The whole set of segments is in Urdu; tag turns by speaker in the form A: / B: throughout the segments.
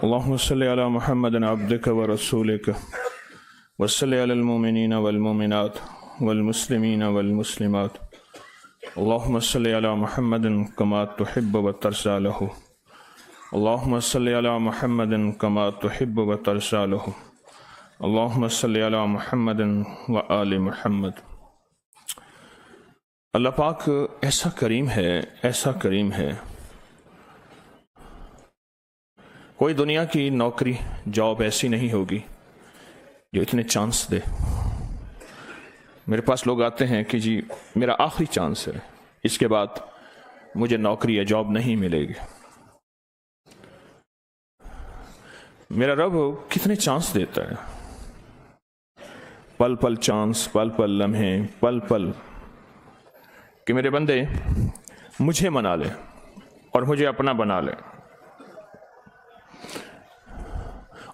A: اللهم صل على محمد عبدك ورسولك وصل على المؤمنين والمؤمنات والمسلمين والمسلمات اللهم صل على محمد كما تحب وترضى له اللهم صل على محمد كما تحب وترضى له اللهم صل على محمد وآل محمد۔ اللہ پاک ایسا کریم ہے، کوئی دنیا کی نوکری جاب ایسی نہیں ہوگی جو اتنے چانس دے۔ میرے پاس لوگ آتے ہیں کہ جی میرا آخری چانس ہے، اس کے بعد مجھے نوکری یا جاب نہیں ملے گی۔ میرا رب کتنے چانس دیتا ہے، پل پل چانس، پل پل لمحے، پل پل، کہ میرے بندے مجھے منا لے اور مجھے اپنا بنا لے،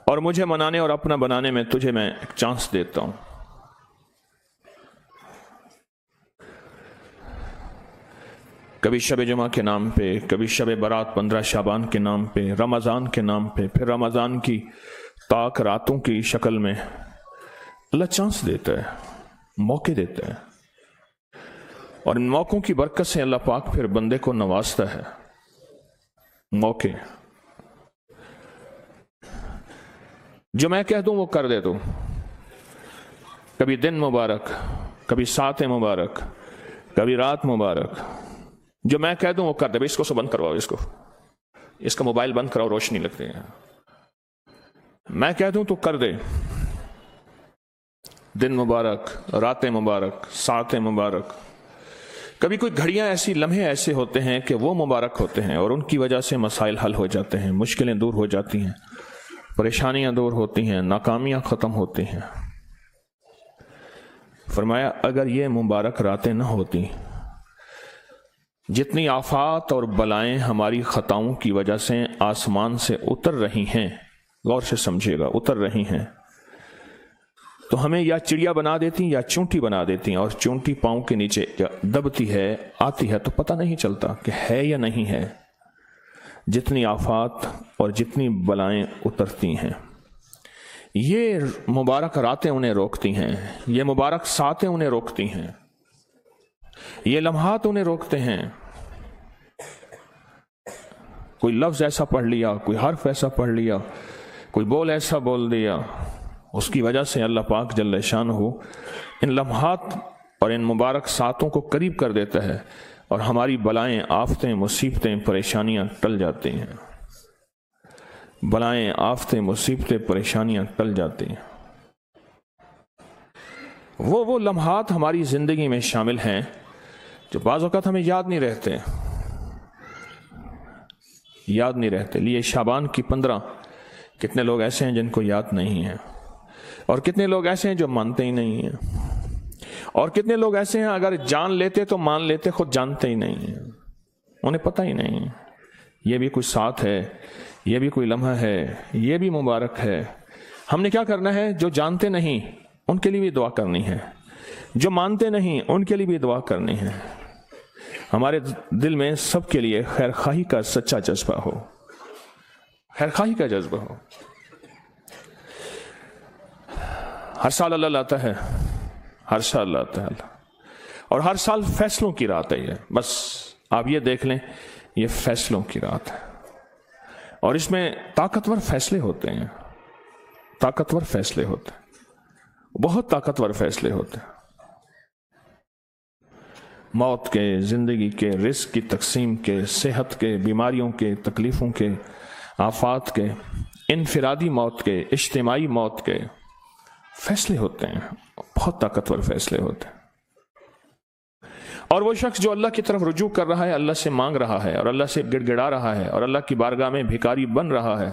A: اور مجھے منانے اور اپنا بنانے میں تجھے میں ایک چانس دیتا ہوں۔ کبھی شب جمعہ کے نام پہ، کبھی شب برات 15 شعبان کے نام پہ، رمضان کے نام پہ، پھر رمضان کی تاک راتوں کی شکل میں اللہ چانس دیتا ہے، موقع دیتا ہے، اور ان موقعوں کی برکت سے اللہ پاک پھر بندے کو نوازتا ہے۔ موقع جو میں کہہ دوں وہ کر دے دو، کبھی دن مبارک، کبھی ساعت مبارک، کبھی رات مبارک، جو میں کہہ دوں وہ کر دے۔ اس کو بند کرواؤ، اس کا موبائل بند کراؤ، روشنی لگتی ہے۔ میں کہہ دوں تو کر دے، دن مبارک، رات مبارک، ساعت مبارک۔ کبھی کوئی گھڑیاں ایسی، لمحے ایسے ہوتے ہیں کہ وہ مبارک ہوتے ہیں اور ان کی وجہ سے مسائل حل ہو جاتے ہیں، مشکلیں دور ہو جاتی ہیں، پریشانیاں دور ہوتی ہیں، ناکامیاں ختم ہوتی ہیں۔ فرمایا اگر یہ مبارک راتیں نہ ہوتی، جتنی آفات اور بلائیں ہماری خطاؤں کی وجہ سے آسمان سے اتر رہی ہیں، غور سے سمجھے گا، اتر رہی ہیں، تو ہمیں یا چڑیا بنا دیتی یا چونٹی بنا دیتی، اور چونٹی پاؤں کے نیچے دبتی ہے، آتی ہے تو پتہ نہیں چلتا کہ ہے یا نہیں ہے۔ جتنی آفات اور جتنی بلائیں اترتی ہیں، یہ مبارک راتیں انہیں روکتی ہیں، یہ مبارک ساعتیں انہیں روکتی ہیں، یہ لمحات انہیں روکتے ہیں۔ کوئی لفظ ایسا پڑھ لیا، کوئی حرف ایسا پڑھ لیا، کوئی بول ایسا بول دیا، اس کی وجہ سے اللہ پاک جل شانہ ان لمحات اور ان مبارک ساعتوں کو قریب کر دیتا ہے، اور ہماری بلائیں، آفتیں، مصیبتیں، پریشانیاں ٹل جاتی ہیں۔ بلائیں، آفتیں، مصیبتیں، پریشانیاں ٹل جاتی ہیں۔ وہ لمحات ہماری زندگی میں شامل ہیں جو بعض اوقات ہمیں یاد نہیں رہتے۔ لیے شعبان کی 15 کتنے لوگ ایسے ہیں جن کو یاد نہیں ہیں، اور کتنے لوگ ایسے ہیں جو مانتے ہی نہیں ہیں، اور کتنے لوگ ایسے ہیں اگر جان لیتے تو مان لیتے، خود جانتے ہی نہیں ہیں، انہیں پتہ ہی نہیں ہے۔ یہ بھی کوئی ساتھ ہے، یہ بھی کوئی لمحہ ہے، یہ بھی مبارک ہے۔ ہم نے کیا کرنا ہے؟ جو جانتے نہیں ان کے لیے بھی دعا کرنی ہے، جو مانتے نہیں ان کے لیے بھی دعا کرنی ہے۔ ہمارے دل میں سب کے لیے خیر خواہی کا سچا جذبہ ہو، خیر خواہی کا جذبہ ہو۔ ہر سال اللہ لاتا ہے، ہر سال لاتا ہے اللہ، اور ہر سال فیصلوں کی رات ہے۔ بس آپ یہ دیکھ لیں، یہ فیصلوں کی رات ہے، اور اس میں طاقتور فیصلے ہوتے ہیں، طاقتور فیصلے ہوتے ہیں، بہت طاقتور فیصلے ہوتے ہیں۔ موت کے، زندگی کے، رزق کی تقسیم کے، صحت کے، بیماریوں کے، تکلیفوں کے، آفات کے، انفرادی موت کے، اجتماعی موت کے فیصلے ہوتے ہیں، بہت طاقتور فیصلے ہوتے ہیں۔ اور وہ شخص جو اللہ کی طرف رجوع کر رہا ہے، اللہ سے مانگ رہا ہے، اور اللہ سے گڑ گڑا رہا ہے، اور اللہ کی بارگاہ میں بھکاری بن رہا ہے،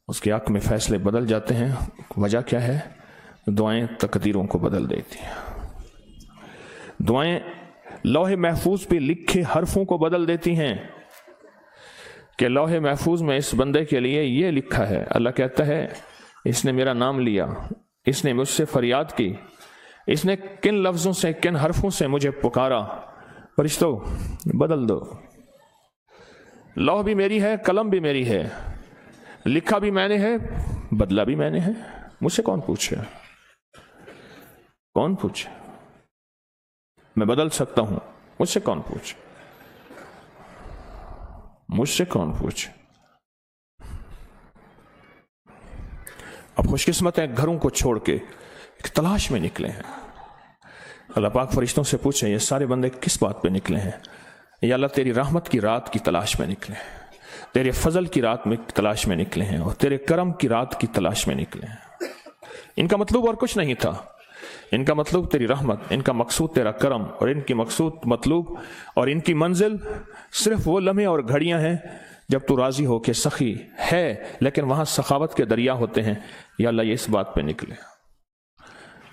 A: اس کے حق میں فیصلے بدل جاتے ہیں۔ وجہ کیا ہے؟ دعائیں تقدیروں کو بدل دیتی ہیں، دعائیں لوح محفوظ پہ لکھے حرفوں کو بدل دیتی ہیں، کہ لوح محفوظ میں اس بندے کے لیے یہ لکھا ہے۔ اللہ کہتا ہے اس نے میرا نام لیا، اس نے مجھ سے فریاد کی، اس نے کن لفظوں سے، کن حرفوں سے مجھے پکارا، فرشتوں بدل دو۔ لوح بھی میری ہے، قلم بھی میری ہے، لکھا بھی میں نے ہے، بدلا بھی میں نے ہے، مجھ سے کون پوچھے؟ کون پوچھے؟ میں بدل سکتا ہوں، مجھ سے کون پوچھے؟ مجھ سے کون پوچھے؟ اب خوش قسمت ہیں گھروں کو چھوڑ کے ایک تلاش میں نکلے ہیں۔ اللہ پاک فرشتوں سے پوچھیں یہ سارے بندے کس بات پہ نکلے ہیں؟ یا اللہ تیری رحمت کی رات کی تلاش میں نکلے ہیں، تیرے فضل کی رات میں تلاش میں نکلے ہیں، اور تیرے کرم کی رات کی تلاش میں نکلے ہیں۔ ان کا مطلوب اور کچھ نہیں تھا، ان کا مطلوب تیری رحمت، ان کا مقصود تیرا کرم، اور ان کی مقصود مطلوب اور ان کی منزل صرف وہ لمحے اور گھڑیاں ہیں جب تو راضی ہو کے سخی ہے، لیکن وہاں سخاوت کے دریا ہوتے ہیں۔ یا اللہ یہ اس بات پہ نکلے،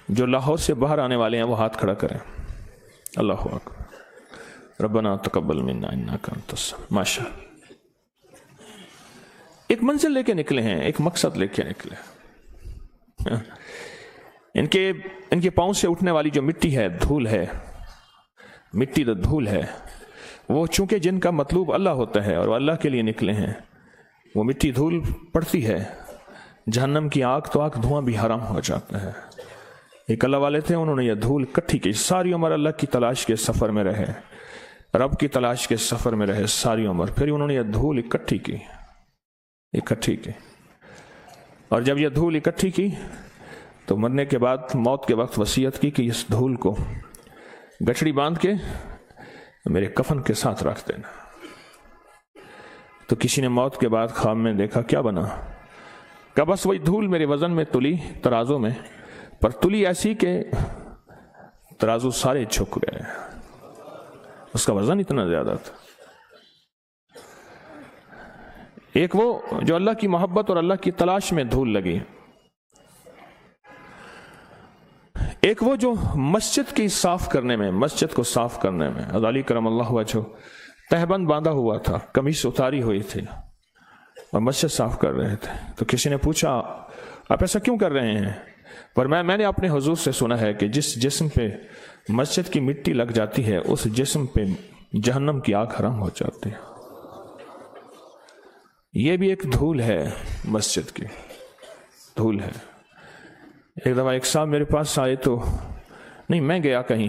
A: جو لاہور سے باہر آنے والے ہیں وہ ہاتھ کھڑا کریں۔ اللہ اکبر، ربنا تقبل منا انک انت السمیع۔ ماشاء، ایک منزل لے کے نکلے ہیں، ایک مقصد لے کے نکلے۔ ان کے پاؤں سے اٹھنے والی جو مٹی ہے، دھول ہے، مٹی تو دھول ہے، وہ چونکہ جن کا مطلوب اللہ ہوتا ہے اور وہ اللہ کے لیے نکلے ہیں، وہ مٹی دھول پڑتی ہے، جہنم کی آگ تو آگ دھواں بھی حرام ہو جاتا ہے۔ ایک اللہ والے تھے، انہوں نے یہ دھول اکٹھی کی، ساری عمر اللہ کی تلاش کے سفر میں رہے، رب کی تلاش کے سفر میں رہے ساری عمر، پھر انہوں نے یہ دھول اکٹھی کی، اور جب یہ دھول اکٹھی کی تو مرنے کے بعد موت کے وقت وصیت کی کہ اس دھول کو گٹھڑی باندھ کے میرے کفن کے ساتھ رکھ دینا۔ تو کسی نے موت کے بعد خواب میں دیکھا، کیا بنا؟ کہ بس وہی دھول میرے وزن میں تلی، ترازو میں، پر تلی ایسی کہ ترازو سارے جھک گئے، اس کا وزن اتنا زیادہ تھا۔ ایک وہ جو اللہ کی محبت اور اللہ کی تلاش میں دھول لگی، ایک وہ جو مسجد کی صاف کرنے میں، مسجد کو صاف کرنے میں، علی کرم اللہ وجہہ تہبند باندھا ہوا تھا، قمیص اتاری ہوئی تھی اور مسجد صاف کر رہے تھے۔ تو کسی نے پوچھا آپ ایسا کیوں کر رہے ہیں؟ پر میں نے اپنے حضور سے سنا ہے کہ جس جسم پہ مسجد کی مٹی لگ جاتی ہے اس جسم پہ جہنم کی آگ حرام ہو جاتی ہے۔ یہ بھی ایک دھول ہے، مسجد کی دھول ہے۔ ایک دفعہ ایک صاحب میرے پاس آئے، تو نہیں میں گیا کہیں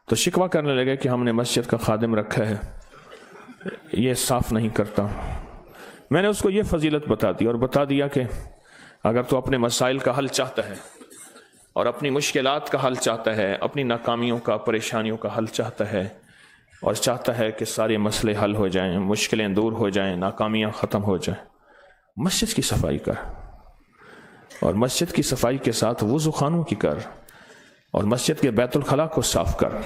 A: تو شکوہ کرنے لگے کہ ہم نے مسجد کا خادم رکھا ہے، یہ صاف نہیں کرتا۔ میں نے اس کو یہ فضیلت بتا دی اور بتا دیا کہ اگر تو اپنے مسائل کا حل چاہتا ہے اور اپنی مشکلات کا حل چاہتا ہے، اپنی ناکامیوں کا، پریشانیوں کا حل چاہتا ہے، اور چاہتا ہے کہ سارے مسئلے حل ہو جائیں، مشکلیں دور ہو جائیں، ناکامیاں ختم ہو جائیں، مسجد کی صفائی کر، اور مسجد کی صفائی کے ساتھ وضو خانوں کی کر، اور مسجد کے بیت الخلاء کو صاف کر۔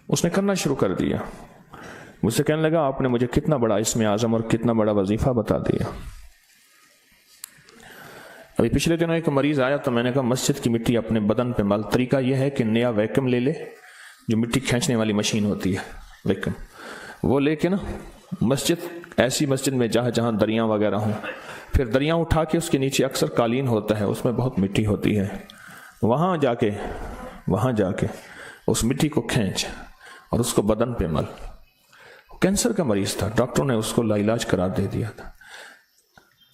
A: اس نے کرنا شروع کر دیا، مجھ سے کہنے لگا آپ نے مجھے کتنا بڑا اسم اعظم اور کتنا بڑا وظیفہ بتا دیا۔ ابھی پچھلے دنوں ایک مریض آیا تو میں نے کہا مسجد کی مٹی اپنے بدن پہ مل۔ طریقہ یہ ہے کہ نیا ویکم لے لے، جو مٹی کھینچنے والی مشین ہوتی ہے ویکم، وہ لے کے نا مسجد، ایسی مسجد میں جہاں دریاں وغیرہ ہوں، پھر دریاں اٹھا کے اس کے نیچے اکثر قالین ہوتا ہے، اس میں بہت مٹی ہوتی ہے، وہاں جا کے اس مٹی کو کھینچ اور اس کو بدن پہ مل۔ کینسر کا مریض تھا، ڈاکٹروں نے اس کو لا علاج قرار دے دیا تھا،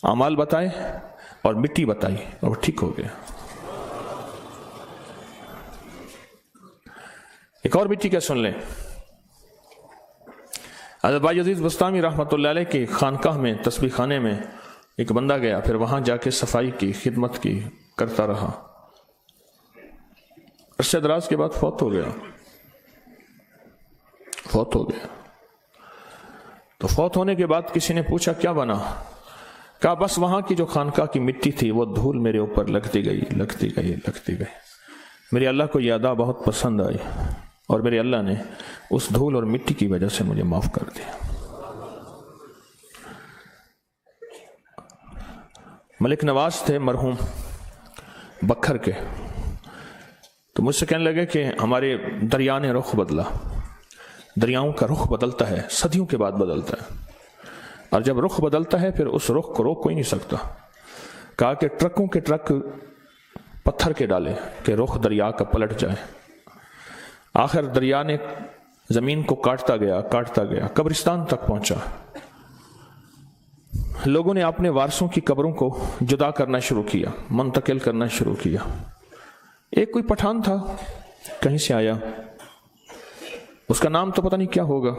A: اعمال بتائے اور مٹی بتائی اور وہ ٹھیک ہو گیا۔ ایک اور مٹی کا سن لیں، حضرت بایزید بستامی رحمۃ اللہ علیہ کی خانقاہ میں، تسبیح خانے میں ایک بندہ گیا، پھر وہاں جا کے صفائی کی، خدمت کی، کرتا رہا، عرصے دراز کے بعد فوت ہو گیا۔ تو فوت ہونے کے بعد کسی نے پوچھا کیا بنا؟ کہا بس وہاں کی جو خانقاہ کی مٹی تھی وہ دھول میرے اوپر لگتی گئی۔ میرے اللہ کو یہ ادا بہت پسند آئی اور میرے اللہ نے اس دھول اور مٹی کی وجہ سے مجھے معاف کر دیا۔ ملک نواز تھے مرحوم بکھر کے، تو مجھ سے کہنے لگے کہ ہمارے دریا نے رخ بدلا، دریاؤں کا رخ بدلتا ہے، صدیوں کے بعد بدلتا ہے، اور جب رخ بدلتا ہے پھر اس رخ کو روک کوئی نہیں سکتا۔ کہا کہ ٹرکوں کے ٹرک پتھر کے ڈالے کہ رخ دریا کا پلٹ جائے، آخر دریا نے زمین کو کاٹتا گیا، قبرستان تک پہنچا، لوگوں نے اپنے وارثوں کی قبروں کو جدا کرنا شروع کیا، منتقل کرنا شروع کیا۔ ایک کوئی پٹھان تھا، کہیں سے آیا، اس کا نام تو پتہ نہیں کیا ہوگا،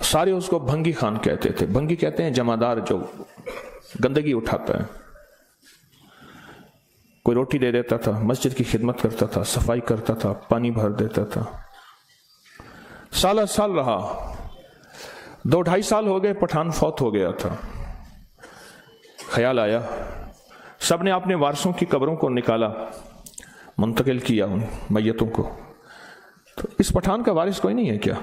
A: سارے اس کو بھنگی خان کہتے تھے۔ بھنگی کہتے ہیں جمعدار جو گندگی اٹھاتا ہے۔ کوئی روٹی دے دیتا تھا، مسجد کی خدمت کرتا تھا، صفائی کرتا تھا، پانی بھر دیتا تھا۔ سالہ سال رہا، 2-2.5 سال ہو گئے، پٹھان فوت ہو گیا تھا۔ خیال آیا، سب نے اپنے وارثوں کی قبروں کو نکالا، منتقل کیا ان میتوں کو۔ تو اس پٹھان کا وارث کوئی نہیں ہے کیا؟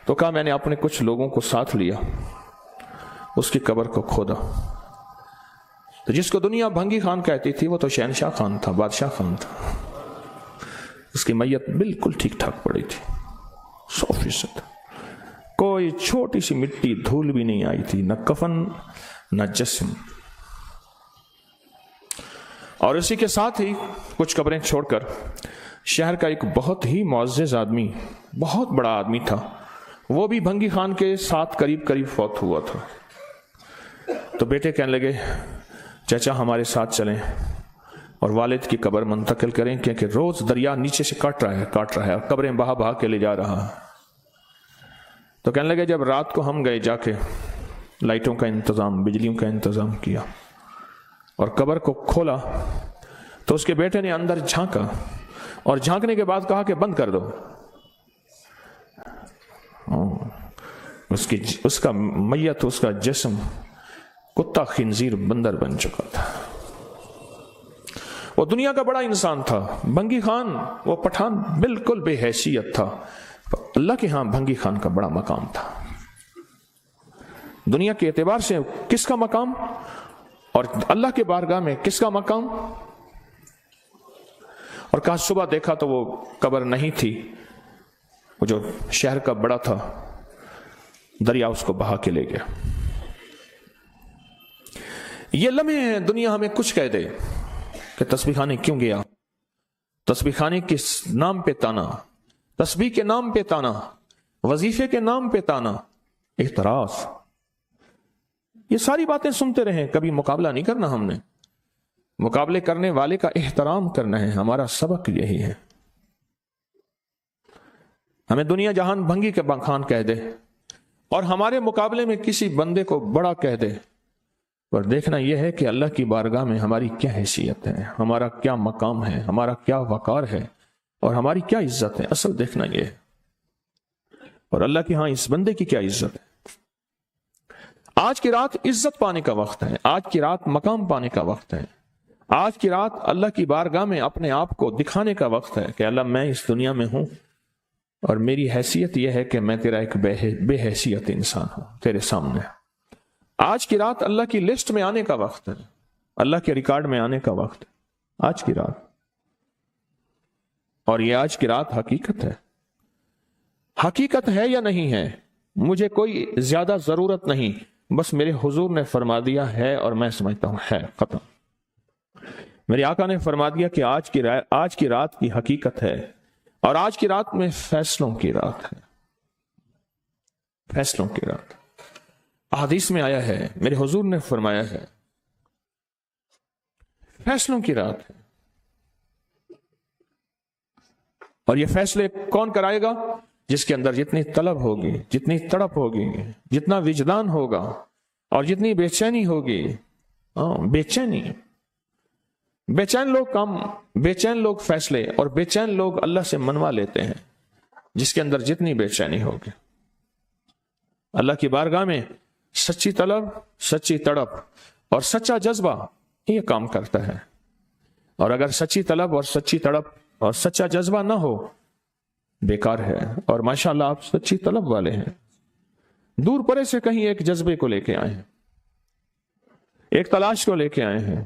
A: تو کہا میں نے اپنے کچھ لوگوں کو ساتھ لیا، اس کی قبر کو کھودا۔ تو جس کو دنیا بھنگی خان کہتی تھی وہ تو شہنشاہ خان تھا، بادشاہ خان تھا۔ اس کی میت بالکل ٹھیک ٹھاک پڑی تھی، 100%، کوئی چھوٹی سی مٹی دھول بھی نہیں آئی تھی، نہ کفن نہ جسم۔ اور اسی کے ساتھ ہی کچھ قبریں چھوڑ کر شہر کا ایک بہت ہی معزز آدمی، بہت بڑا آدمی تھا، وہ بھی بھنگی خان کے ساتھ قریب فوت ہوا تھا۔ تو بیٹے کہنے لگے چچا ہمارے ساتھ چلیں اور والد کی قبر منتقل کریں، کیونکہ روز دریا نیچے سے کاٹ رہا ہے اور قبریں بہا کے لے جا رہا ہے۔ تو کہنے لگے جب رات کو ہم گئے، جا کے لائٹوں کا انتظام، بجلیوں کا انتظام کیا اور قبر کو کھولا، تو اس کے بیٹے نے اندر جھانکا اور جھانکنے کے بعد کہا کہ بند کر دو۔ اس کا میت، اس کا جسم کتا، خنزیر، بندر بن چکا تھا۔ وہ دنیا کا بڑا انسان تھا، بھنگی خان، وہ پٹھان بالکل بے حیثیت تھا۔ اللہ کے ہاں بھنگی خان کا بڑا مقام تھا۔ دنیا کے اعتبار سے کس کا مقام اور اللہ کے بارگاہ میں کس کا مقام؟ اور کہا صبح دیکھا تو وہ قبر نہیں تھی، وہ جو شہر کا بڑا تھا، دریا اس کو بہا کے لے گیا۔ یہ لمحے ہیں دنیا ہمیں کچھ کہہ دے کہ تسبیح خانے کیوں گیا، تسبیح خانے کے نام پہ تانا، تسبیح کے نام پہ تانا، وظیفے کے نام پہ تانا، اعتراض، یہ ساری باتیں سنتے رہیں، کبھی مقابلہ نہیں کرنا۔ ہم نے مقابلے کرنے والے کا احترام کرنا ہے، ہمارا سبق یہی ہے۔ ہمیں دنیا جہان بھنگی کے خان کہہ دے اور ہمارے مقابلے میں کسی بندے کو بڑا کہہ دے، پر دیکھنا یہ ہے کہ اللہ کی بارگاہ میں ہماری کیا حیثیت ہے، ہمارا کیا مقام ہے، ہمارا کیا وقار ہے اور ہماری کیا عزت ہے۔ اصل دیکھنا یہ ہے، اور اللہ کے ہاں اس بندے کی کیا عزت ہے۔ آج کی رات عزت پانے کا وقت ہے، آج کی رات مقام پانے کا وقت ہے، آج کی رات اللہ کی بارگاہ میں اپنے آپ کو دکھانے کا وقت ہے کہ اللہ میں اس دنیا میں ہوں اور میری حیثیت یہ ہے کہ میں تیرا ایک بے حیثیت انسان ہوں تیرے سامنے۔ آج کی رات اللہ کی لسٹ میں آنے کا وقت ہے، اللہ کے ریکارڈ میں آنے کا وقت ہے آج کی رات۔ اور یہ آج کی رات حقیقت ہے، حقیقت ہے یا نہیں ہے مجھے کوئی زیادہ ضرورت نہیں، بس میرے حضور نے فرما دیا ہے اور میں سمجھتا ہوں ہے، ختم۔ میرے آقا نے فرما دیا کہ آج کی رات کی حقیقت ہے، اور آج کی رات میں فیصلوں کی رات ہے، فیصلوں کی رات۔ احادیث میں آیا ہے، میرے حضور نے فرمایا ہے، فیصلوں کی رات ہے۔ اور یہ فیصلے کون کرائے گا؟ جس کے اندر جتنی طلب ہوگی، جتنی تڑپ ہوگی، جتنا وجدان ہوگا اور جتنی بے چینی ہوگی۔ بے چین لوگ فیصلے اور بے چین لوگ اللہ سے منوا لیتے ہیں، جس کے اندر جتنی بے چینی ہوگی۔ اللہ کی بارگاہ میں سچی طلب، سچی تڑپ اور سچا جذبہ یہ کام کرتا ہے۔ اور اگر سچی طلب اور سچی تڑپ اور سچا جذبہ نہ ہو، بیکار ہے۔ اور ماشاءاللہ آپ سچی طلب والے ہیں، دور پرے سے کہیں ایک جذبے کو لے کے آئے ہیں، ایک تلاش کو لے کے آئے ہیں۔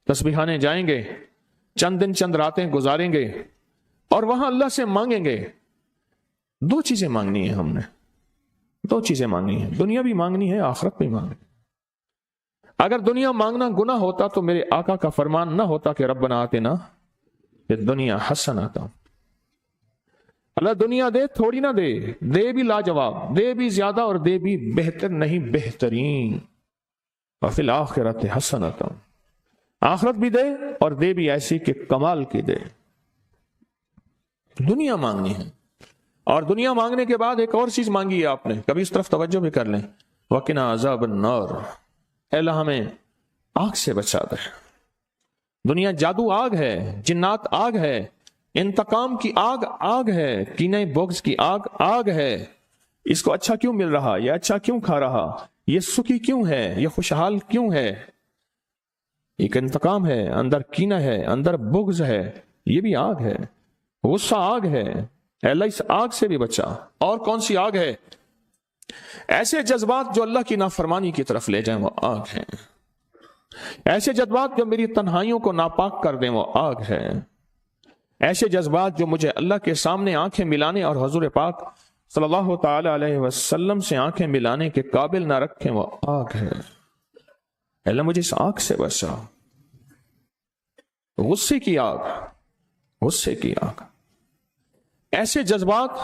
A: تسبیح خانے جائیں گے، چند دن چند راتیں گزاریں گے اور وہاں اللہ سے مانگیں گے۔ دو چیزیں مانگنی ہیں، ہم نے دو چیزیں مانگنی ہیں، دنیا بھی مانگنی ہے، آخرت بھی مانگنی ہے۔ اگر دنیا مانگنا گناہ ہوتا تو میرے آقا کا فرمان نہ ہوتا کہ ربنا آتنا فی الدنیا حسنۃ۔ اللہ دنیا دے تھوڑی نہ دے، دے بھی لاجواب، دے بھی زیادہ، اور دے بھی بہتر نہیں بہترین. وفی الآخرۃ حسنۃ، آخرت بھی دے اور دے بھی ایسی کہ کمال کی دے. دنیا مانگنی ہے، اور دنیا مانگنے کے بعد ایک اور چیز مانگی ہے آپ نے، کبھی اس طرف توجہ بھی کر لیں. وَقِنَا عَذَابَ النَّارِ، اے اللہ ہمیں آگ سے بچا دے. دنیا جادو آگ ہے، جنات آگ ہے، انتقام کی آگ آگ ہے، کینہ بغض کی آگ آگ ہے. اس کو اچھا کیوں مل رہا، یہ اچھا کیوں کھا رہا، یہ سکھی کیوں ہے، یہ خوشحال کیوں ہے؟ ایک انتقام ہے، اندر کینہ ہے، اندر بغض ہے، یہ بھی آگ ہے، غصہ آگ ہے. اے اللہ اس آگ سے بھی بچا. اور کون سی آگ ہے؟ ایسے جذبات جو اللہ کی نافرمانی کی طرف لے جائیں وہ آگ ہے. ایسے جذبات جو میری تنہائیوں کو ناپاک کر دیں وہ آگ ہے. ایسے جذبات جو مجھے اللہ کے سامنے آنکھیں ملانے اور حضور پاک صلی اللہ تعالی علیہ وسلم سے آنکھیں ملانے کے قابل نہ رکھیں وہ آگ ہے. اے اللہ مجھے اس آگ سے بچا. غصے کی آگ، غصے کی آگ. ایسے جذبات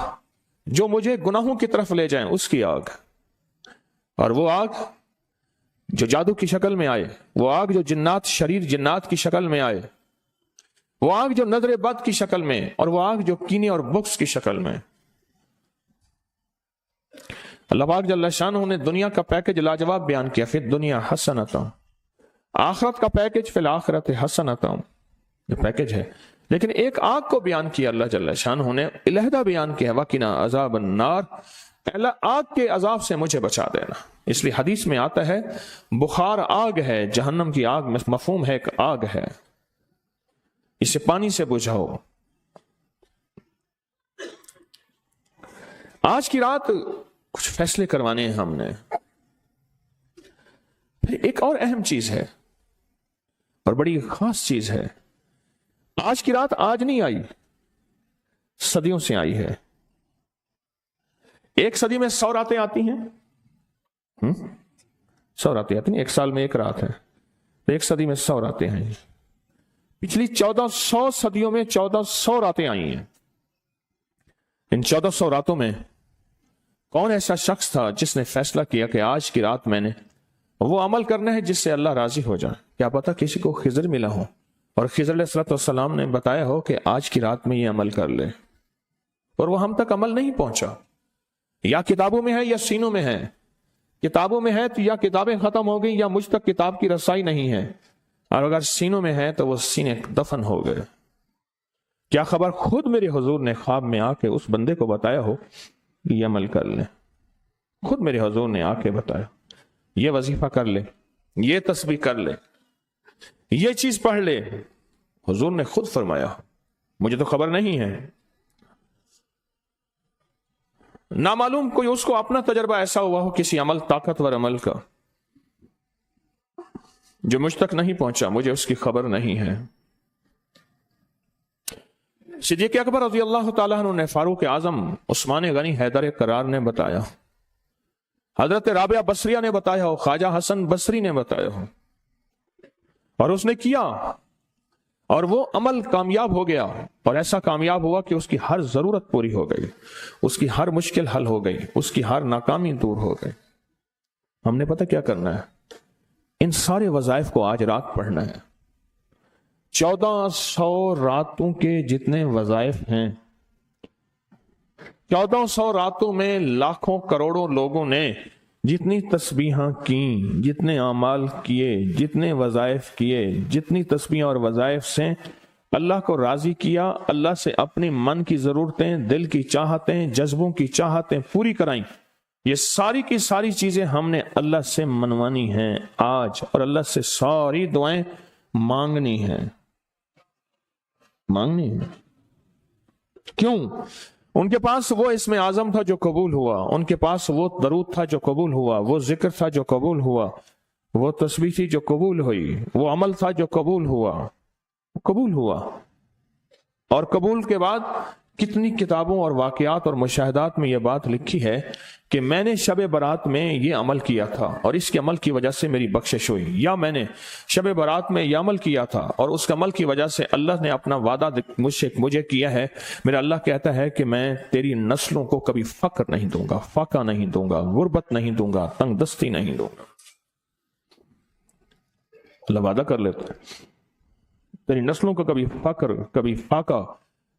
A: جو مجھے گناہوں کی طرف لے جائیں اس کی آگ. اور وہ آگ جو جادو کی شکل میں آئے، وہ آگ جو جنات، شریر جنات کی شکل میں آئے، وہ آگ جو نظر بد کی شکل میں، اور وہ آگ جو کینے اور بغض کی شکل میں. اللہ پاک جل شانہ نے دنیا کا پیکج لاجواب بیان کیا، فی الدنیا حسنۃ، آخرت کا پیکج فی الآخرۃ حسنۃ، یہ پیکج ہے. لیکن ایک آگ کو بیان کیا اللہ جل شانہ نے، علیحدہ بیان کیا، وَقِنَا عَذَابَ النَّارِ، اللہ آگ کے عذاب سے مجھے بچا دینا. اس لیے حدیث میں آتا ہے بخار آگ ہے، جہنم کی آگ میں مفہوم ہے کہ آگ ہے، اسے پانی سے بجھاؤ. آج کی رات کچھ فیصلے کروانے ہیں ہم نے. پھر ایک اور اہم چیز ہے اور بڑی خاص چیز ہے. آج کی رات آج نہیں آئی، صدیوں سے آئی ہے. ایک صدی میں 100 راتیں آتی ہیں، 100 راتیں آتی ہیں، ایک سال میں ایک رات ہے، تو ایک صدی میں 100 راتیں ہیں. پچھلی 1400 صدیوں میں 1400 راتیں آئی ہیں. ان 1400 راتوں میں کون ایسا شخص تھا جس نے فیصلہ کیا کہ آج کی رات میں نے وہ عمل کرنا ہے جس سے اللہ راضی ہو جائے؟ کیا پتا کسی کو خضر ملا ہو اور خضر علیہ السلام نے بتایا ہو کہ آج کی رات میں یہ عمل کر لے، اور وہ ہم تک عمل نہیں پہنچا. یا کتابوں میں ہے یا سینوں میں ہے. کتابوں میں ہے تو یا کتابیں ختم ہو گئی یا مجھ تک کتاب کی رسائی نہیں ہے، اور اگر سینوں میں ہے تو وہ سینے دفن ہو گئے. کیا خبر خود میرے حضور نے خواب میں آ کے اس بندے کو بتایا ہو کہ یہ عمل کر لے. خود میرے حضور نے آ کے بتایا، یہ وظیفہ کر لے، یہ تسبیح کر لے، یہ چیز پڑھ لے. حضور نے خود فرمایا، مجھے تو خبر نہیں ہے. نامعلوم کوئی اس کو اپنا تجربہ ایسا ہوا ہو کسی عمل، طاقتور عمل کا، جو مجھ تک نہیں پہنچا، مجھے اس کی خبر نہیں ہے. صدیق اکبر رضی اللہ تعالیٰ عنہ نے فاروق اعظم عثمان غنی حیدر کرار نے بتایا، حضرت رابعہ بصریہ نے بتایا ہو، خواجہ حسن بصری نے بتایا ہو، اور اس نے کیا اور وہ عمل کامیاب ہو گیا. اور ایسا کامیاب ہوا کہ اس کی ہر ضرورت پوری ہو گئی، اس کی ہر مشکل حل ہو گئی، اس کی ہر ناکامی دور ہو گئی. ہم نے پتہ کیا کرنا ہے؟ ان سارے وظائف کو آج رات پڑھنا ہے. 1400 راتوں کے جتنے وظائف ہیں، 1400 راتوں میں لاکھوں کروڑوں لوگوں نے جتنی تسبیحاں کیں، جتنے اعمال کیے، جتنے وظائف کیے، جتنی تسبیح اور وظائف سے اللہ کو راضی کیا، اللہ سے اپنی من کی ضرورتیں، دل کی چاہتیں، جذبوں کی چاہتیں پوری کرائیں. یہ ساری کی ساری چیزیں ہم نے اللہ سے منوانی ہیں آج، اور اللہ سے ساری دعائیں مانگنی ہیں. مانگنی ہے. کیوں؟ ان کے پاس وہ اسم اعظم تھا جو قبول ہوا، ان کے پاس وہ درود تھا جو قبول ہوا، وہ ذکر تھا جو قبول ہوا، وہ تسبیح تھی جو قبول ہوئی، وہ عمل تھا جو قبول ہوا. قبول ہوا، اور قبول کے بعد کتنی کتابوں اور واقعات اور مشاہدات میں یہ بات لکھی ہے کہ میں نے شب برات میں یہ عمل کیا تھا اور اس کے عمل کی وجہ سے میری بخشش ہوئی، یا میں نے شب برات میں یہ عمل کیا تھا اور اس کے عمل کی وجہ سے اللہ نے اپنا وعدہ مجھے کیا ہے۔ میرا اللہ کہتا ہے کہ میں تیری نسلوں کو کبھی فقر نہیں دوں گا، فاقہ نہیں دوں گا، غربت نہیں دوں گا، تنگ دستی نہیں دوں گا۔ اللہ وعدہ کر لیتا ہے تیری نسلوں کو کبھی فقر، کبھی فاقہ،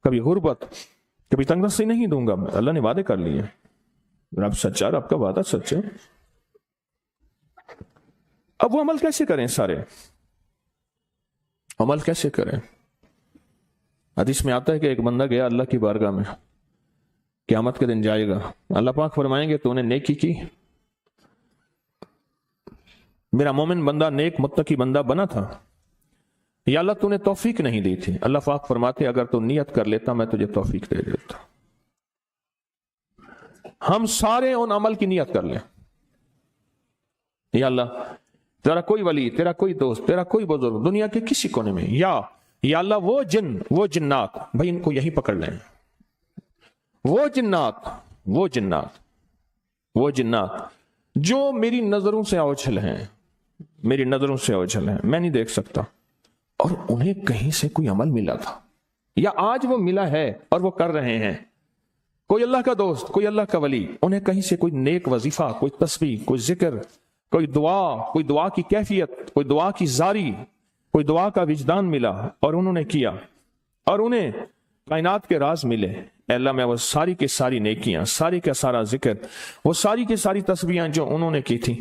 A: کبھی غربت، کبھی تنگ دستی نہیں دوں گا۔ اللہ نے وعدے کر لیے، رب سچا، رب کا وعدہ سچا۔ اب وہ عمل کیسے کریں؟ سارے عمل کیسے کریں؟ حدیث میں آتا ہے کہ ایک بندہ گیا اللہ کی بارگاہ میں، قیامت کے دن جائے گا، اللہ پاک فرمائیں گے تو نے نیکی کی، میرا مومن بندہ نیک متقی بندہ بنا تھا، یا اللہ تو نے توفیق نہیں دی تھی؟ اللہ پاک فرماتے اگر تو نیت کر لیتا میں تجھے توفیق دے دیتا۔ ہم سارے ان عمل کی نیت کر لیں، یا اللہ تیرا کوئی ولی، تیرا کوئی دوست، تیرا کوئی بزرگ دنیا کے کسی کونے میں، یا اللہ وہ جن، وہ جنات، بھائی ان کو یہی پکڑ لیں، وہ جنات، وہ جنات، وہ جنات جو میری نظروں سے اوجھل ہیں، میری نظروں سے اوجھل ہیں، میں نہیں دیکھ سکتا، اور انہیں کہیں سے کوئی عمل ملا تھا یا آج وہ ملا ہے اور وہ کر رہے ہیں، کوئی اللہ کا دوست، کوئی اللہ کا ولی، انہیں کہیں سے کوئی نیک وظیفہ، کوئی تسبیح، کوئی ذکر، کوئی دعا کی کیفیت، کوئی دعا کی زاری، کوئی دعا کا وجدان ملا اور انہوں نے کیا، اور انہیں کائنات کے راز ملے۔ اے اللہ میں وہ ساری کی ساری نیکیاں، ساری کا سارا ذکر، وہ ساری کی ساری تسبیحاں جو انہوں نے کی تھی،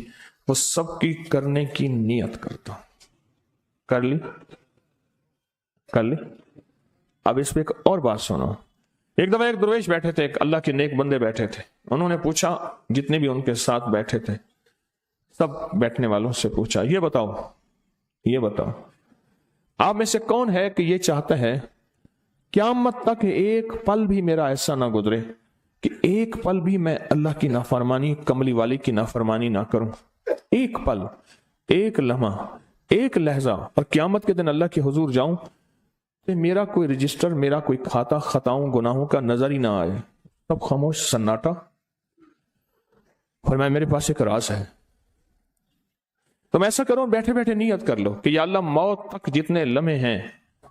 A: وہ سب کی کرنے کی نیت کرتا ہوں۔ کر لی؟ کر لی؟ اب اس پہ ایک اور بات سنو۔ ایک دفعہ ایک درویش بیٹھے تھے، ایک اللہ کے نیک بندے بیٹھے تھے، انہوں نے پوچھا، جتنے بھی ان کے ساتھ بیٹھے تھے سب بیٹھنے والوں سے پوچھا، یہ بتاؤ آپ میں سے کون ہے کہ یہ چاہتا ہے قیامت تک ایک پل بھی میرا ایسا نہ گزرے کہ ایک پل بھی میں اللہ کی نافرمانی، کملی والی کی نافرمانی نہ کروں؟ ایک پل، ایک لمحہ، ایک لہجہ، اور قیامت کے دن اللہ کے حضور جاؤں کہ میرا کوئی رجسٹر، میرا کوئی کھاتا خطاؤں گناہوں کا نظر ہی نہ آئے، سب خاموش، سناٹا۔ فرمایا میرے پاس ایک راز ہے، تم ایسا کرو، بیٹھے بیٹھے نیت کر لو کہ یا اللہ موت تک جتنے لمحے ہیں،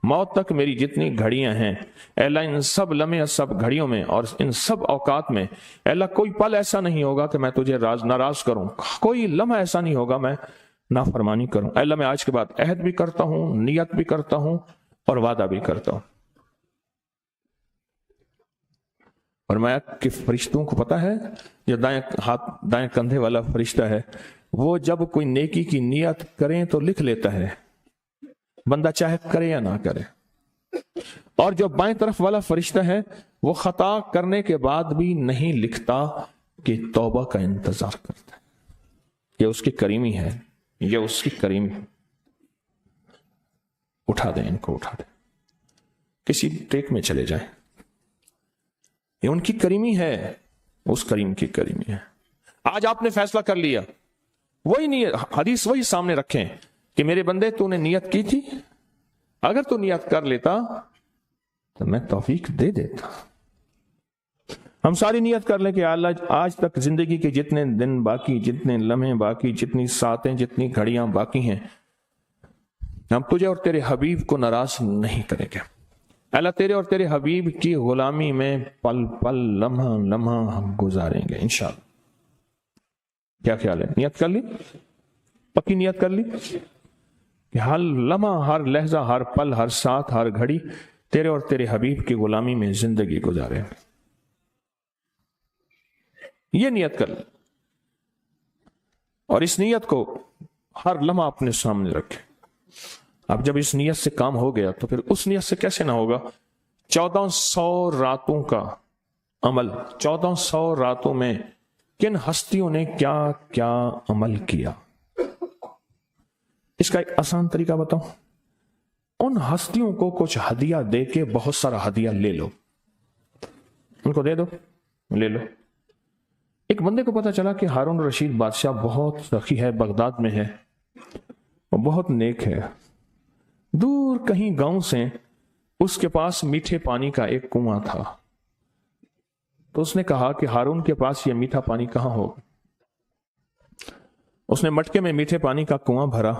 A: موت تک میری جتنی گھڑیاں ہیں، اے اللہ ان سب لمحے، سب گھڑیوں میں اور ان سب اوقات میں، اے اللہ کوئی پل ایسا نہیں ہوگا کہ میں تجھے ناراض کروں، کوئی لمحہ ایسا نہیں ہوگا میں نافرمانی کروں۔ اے اللہ میں آج کے بعد عہد بھی کرتا ہوں، نیت بھی کرتا ہوں اور وعدہ بھی کرتا ہوں۔ فرمایا کہ فرشتوں کو پتا ہے، جو دائیں کندھے والا فرشتہ ہے، وہ جب کوئی نیکی کی نیت کریں تو لکھ لیتا ہے، بندہ چاہے کرے یا نہ کرے، اور جو بائیں طرف والا فرشتہ ہے وہ خطا کرنے کے بعد بھی نہیں لکھتا کہ توبہ کا انتظار کرتا ہے۔ یہ اس کی کریمی ہے، یہ اس کی کریمی۔ اٹھا دیں ان کو، اٹھا دیں، کسی ٹیک میں چلے جائیں، یہ ان کی کریمی ہے، اس کریم کی کریمی ہے۔ آج آپ نے فیصلہ کر لیا، وہی نیت، حدیث وہی سامنے رکھیں کہ میرے بندے تو نے نیت کی تھی، اگر تو نیت کر لیتا تو میں توفیق دے دیتا۔ ہم ساری نیت کر لیں کہ اللہ آج تک زندگی کے جتنے دن باقی، جتنے لمحے باقی، جتنی ساعتیں، جتنی گھڑیاں باقی ہیں، ہم تجھے اور تیرے حبیب کو ناراض نہیں کریں گے۔ اللہ تیرے اور تیرے حبیب کی غلامی میں پل پل، لمحہ لمحہ ہم گزاریں گے انشاءاللہ۔ کیا خیال ہے؟ نیت کر لی؟ پکی نیت کر لی کہ ہر لمحہ، ہر لہجہ، ہر پل، ہر ساتھ، ہر گھڑی تیرے اور تیرے حبیب کی غلامی میں زندگی گزارے۔ یہ نیت کر لی، اور اس نیت کو ہر لمحہ اپنے سامنے رکھے۔ اب جب اس نیت سے کام ہو گیا تو پھر اس نیت سے کیسے نہ ہوگا؟ 1400 راتوں کا عمل، 1400 راتوں میں کن ہستیوں نے کیا کیا عمل کیا، اس کا ایک آسان طریقہ بتاؤں۔ ان ہستیوں کو کچھ ہدیہ دے کے بہت سارا ہدیہ لے لو، ان کو دے دو، لے لو۔ ایک بندے کو پتا چلا کہ ہارون رشید بادشاہ بہت سخی ہے، بغداد میں ہے، وہ بہت نیک ہے۔ دور کہیں گاؤں سے اس کے پاس میٹھے پانی کا ایک کنواں تھا، تو اس نے کہا کہ ہارون کے پاس یہ میٹھا پانی کہاں ہوگا؟ اس نے مٹکے میں میٹھے پانی کا کنواں بھرا،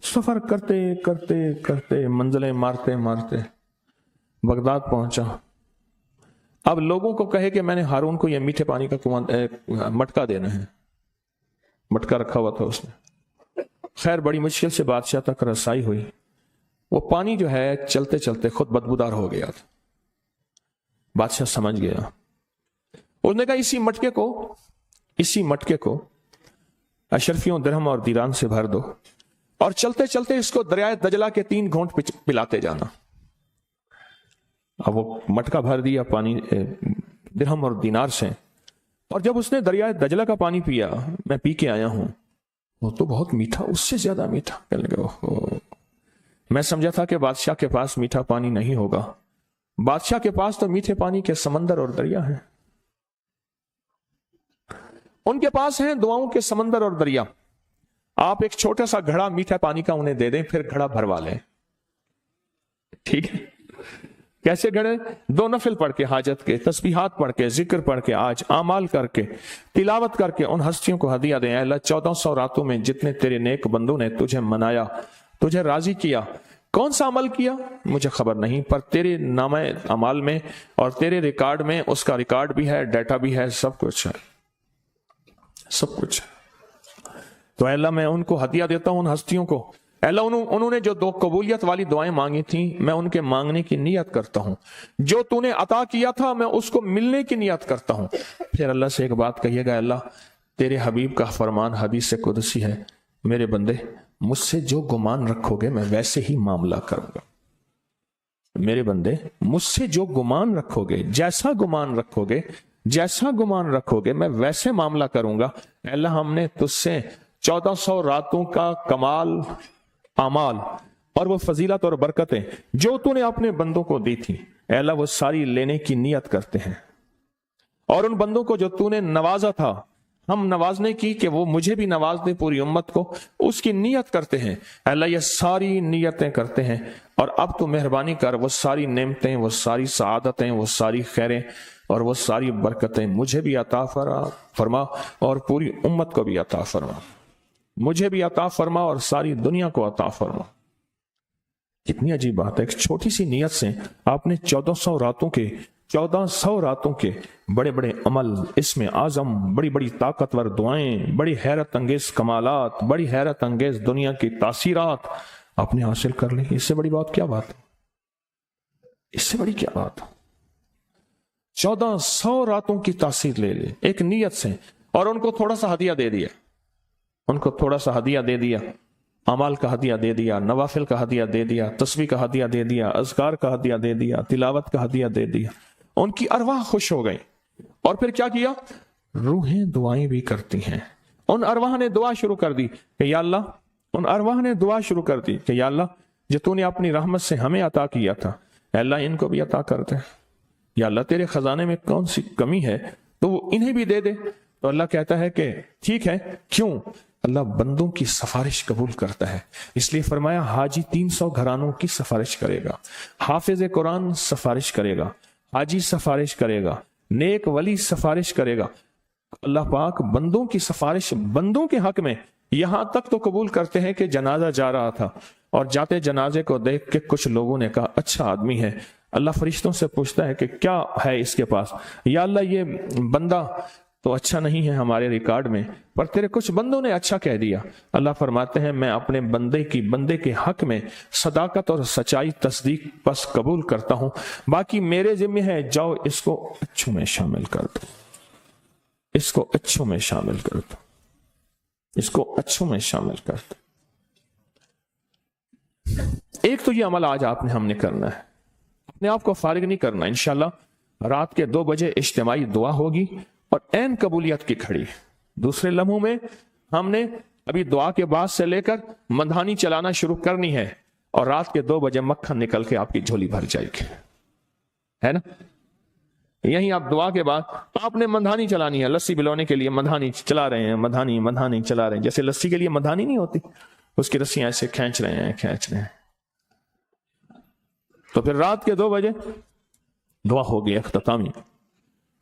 A: سفر کرتے کرتے کرتے منزلیں مارتے مارتے بغداد پہنچا۔ اب لوگوں کو کہے کہ میں نے ہارون کو یہ میٹھے پانی کا کنواں مٹکا دینا ہے، مٹکا رکھا ہوا تھا اس نے۔ خیر بڑی مشکل سے بادشاہ تک رسائی ہوئی، وہ پانی جو ہے چلتے چلتے خود بدبودار ہو گیا تھا۔ بادشاہ سمجھ گیا، اس نے کہا اسی مٹکے کو اشرفیوں درہم اور دیران سے بھر دو اور چلتے چلتے اس کو دریائے دجلہ کے 3 گھونٹ پلاتے جانا۔ اب وہ مٹکا بھر دیا پانی درہم اور دینار سے، اور جب اس نے دریائے دجلہ کا پانی پیا، میں پی کے آیا ہوں، وہ تو بہت میٹھا، اس سے زیادہ میٹھا۔ کہنے لگا میں سمجھا تھا کہ بادشاہ کے پاس میٹھا پانی نہیں ہوگا، بادشاہ کے پاس تو میٹھے پانی کے سمندر اور دریا ہیں، ان کے پاس ہیں دعاؤں کے سمندر اور دریا۔ آپ ایک چھوٹا سا گھڑا میٹھا پانی کا انہیں دے دیں، پھر گھڑا بھروا لیں، ٹھیک ہے؟ کیسے گھڑے؟ 2 نفل پڑھ کے، حاجت کے تسبیحات پڑھ کے، ذکر پڑھ کے، آج اعمال کر کے، تلاوت کر کے ان ہستیوں کو ہدیہ دیں۔ اے اللہ 1400 راتوں میں جتنے تیرے نیک بندوں نے تجھے منایا، تجھے راضی کیا، کون سا عمل کیا مجھے خبر نہیں، پر تیرے نامہ اعمال میں اور تیرے ریکارڈ میں اس کا ریکارڈ بھی ہے، ڈیٹا بھی ہے، سب کچھ ہے، سب کچھ ہے۔ تو اے اللہ میں ان کو ہدیہ دیتا ہوں، ان ہستیوں کو۔ اے اللہ انہوں نے جو 2 قبولیت والی دعائیں مانگی تھیں، میں ان کے مانگنے کی نیت کرتا ہوں، جو تو نے عطا کیا تھا میں اس کو ملنے کی نیت کرتا ہوں۔ پھر اللہ سے ایک بات کہیے گا، اللہ تیرے حبیب کا فرمان حدیث قدسی ہے، میرے بندے مجھ سے جو گمان رکھو گے میں ویسے ہی معاملہ کروں گا۔ میرے بندے مجھ سے جو گمان رکھو گے، جیسا گمان رکھو گے میں ویسے معاملہ کروں گا۔ اے اللہ ہم نے تجھ سے 1400 راتوں کا کمال اعمال اور وہ فضیلت اور برکتیں جو تو نے اپنے بندوں کو دی تھی، اے اللہ وہ ساری لینے کی نیت کرتے ہیں، اور ان بندوں کو جو تو نے نوازا تھا ہم نوازنے کی کہ وہ مجھے بھی نواز دے، پوری امت کو، اس کی نیت کرتے ہیں۔ اے اللہ یہ ساری نیتیں کرتے ہیں، اور اب تو مہربانی کر وہ ساری نعمتیں، وہ ساری سعادتیں، وہ ساری خیریں اور وہ ساری برکتیں مجھے بھی عطا فرما اور پوری امت کو بھی عطا فرما، مجھے بھی عطا فرما اور ساری دنیا کو عطا فرما۔ کتنی عجیب بات ہے، ایک چھوٹی سی نیت سے آپ نے 1400 راتوں کے بڑے بڑے عمل، اس میں اعظم، بڑی بڑی طاقتور دعائیں، بڑی حیرت انگیز کمالات، بڑی حیرت انگیز دنیا کی تاثیرات آپ نے حاصل کر لی۔ اس سے بڑی بات کیا بات ہے؟ اس سے بڑی کیا بات؟ 1400 راتوں کی تاثیر لے لے ایک نیت سے، اور ان کو تھوڑا سا ہدیہ دے دیا، ان کو تھوڑا سا ہدیہ دے دیا، اعمال کا ہدیہ دے دیا، نوافل کا ہدیہ دے دیا، تسبیح کا ہدیہ دے دیا، اذکار کا ہدیہ دے دیا، تلاوت کا ہدیہ دے دیا۔ ان کی ارواح خوش ہو گئی، اور پھر کیا کیا؟ روحیں دعائیں بھی کرتی ہیں۔ ان ارواح نے دعا شروع کر دی کہ یا اللہ، ان ارواح نے دعا شروع کر دی کہ یا اللہ جو تو نے اپنی رحمت سے ہمیں عطا کیا تھا، اے اللہ ان کو بھی عطا کر دے، یا اللہ تیرے خزانے میں کون سی کمی ہے تو وہ انہیں بھی دے دے۔ تو اللہ کہتا ہے کہ ٹھیک ہے، کیوں؟ اللہ بندوں کی سفارش قبول کرتا ہے، اس لیے فرمایا حاجی 300 گھرانوں کی سفارش کرے گا، حافظ قرآن سفارش کرے گا، حاجی سفارش کرے گا، نیک ولی سفارش کرے گا۔ اللہ پاک بندوں کی سفارش بندوں کے حق میں یہاں تک تو قبول کرتے ہیں کہ جنازہ جا رہا تھا اور جاتے جنازے کو دیکھ کے کچھ لوگوں نے کہا اچھا آدمی ہے، اللہ فرشتوں سے پوچھتا ہے کہ کیا ہے اس کے پاس؟ یا اللہ یہ بندہ تو اچھا نہیں ہے ہمارے ریکارڈ میں، پر تیرے کچھ بندوں نے اچھا کہہ دیا۔ اللہ فرماتے ہیں میں اپنے بندے کے حق میں صداقت اور سچائی تصدیق بس قبول کرتا ہوں، باقی میرے ذمہ ہے، جاؤ اس کو اچھوں میں شامل کر دو، اس کو اچھوں میں شامل کر دو، اس کو اچھوں میں شامل کر دو۔ ایک تو یہ عمل آج آپ نے ہم نے کرنا ہے، اپنے آپ کو فارغ نہیں کرنا۔ انشاءاللہ رات کے 2 بجے اجتماعی دعا ہوگی اور عین قبولیت کی کھڑی۔ دوسرے لمحوں میں ہم نے ابھی دعا کے بعد سے لے کر مندھانی چلانا شروع کرنی ہے، اور رات کے 2 بجے مکھن نکل کے آپ کی جھولی بھر جائے گی، ہے نا؟ یہیں آپ دعا کے بعد آپ نے مندھانی چلانی ہے، لسی بلونے کے لیے مندھانی چلا رہے ہیں، مندھانی چلا رہے ہیں، جیسے لسی کے لیے مندھانی نہیں ہوتی، اس کی رسیاں ایسے کھینچ رہے ہیں۔ تو پھر رات کے 2 بجے دعا ہوگی اختتامی،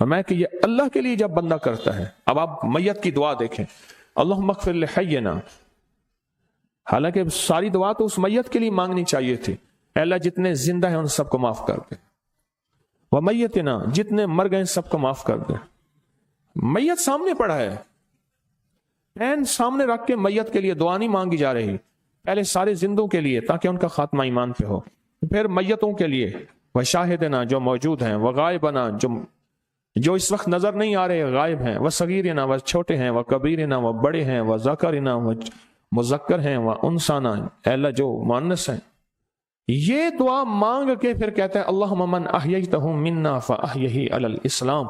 A: فرمایا کہ یہ اللہ کے لیے جب بندہ کرتا ہے. اب آپ میت کی دعا دیکھیں, اللہم اغفر لحینا, حالانکہ ساری دعا تو اس میت کے لیے مانگنی چاہیے تھی. اے اللہ جتنے زندہ ہیں ان سب کو معاف کر دے, ومیتنا, جتنے مر گئے سب کو معاف کر دے. میت سامنے پڑا ہے, این سامنے رکھ کے میت کے لیے دعا نہیں مانگی جا رہی, پہلے سارے زندوں کے لیے تاکہ ان کا خاتمہ ایمان پہ ہو, پھر میتوں کے لیے, وشاہدنا جو موجود ہیں, وغائبنا جو اس وقت نظر نہیں آ رہے غائب ہیں, وصغیرنا وہ چھوٹے ہیں, وکبیرنا وہ بڑے ہیں, وذکرنا وہ مذکر ہیں, وانثانا اے اللہ جو مؤنث ہیں. یہ دعا مانگ کے پھر کہتا ہے اللہم من احییتہ منا فاحیہ علی الاسلام,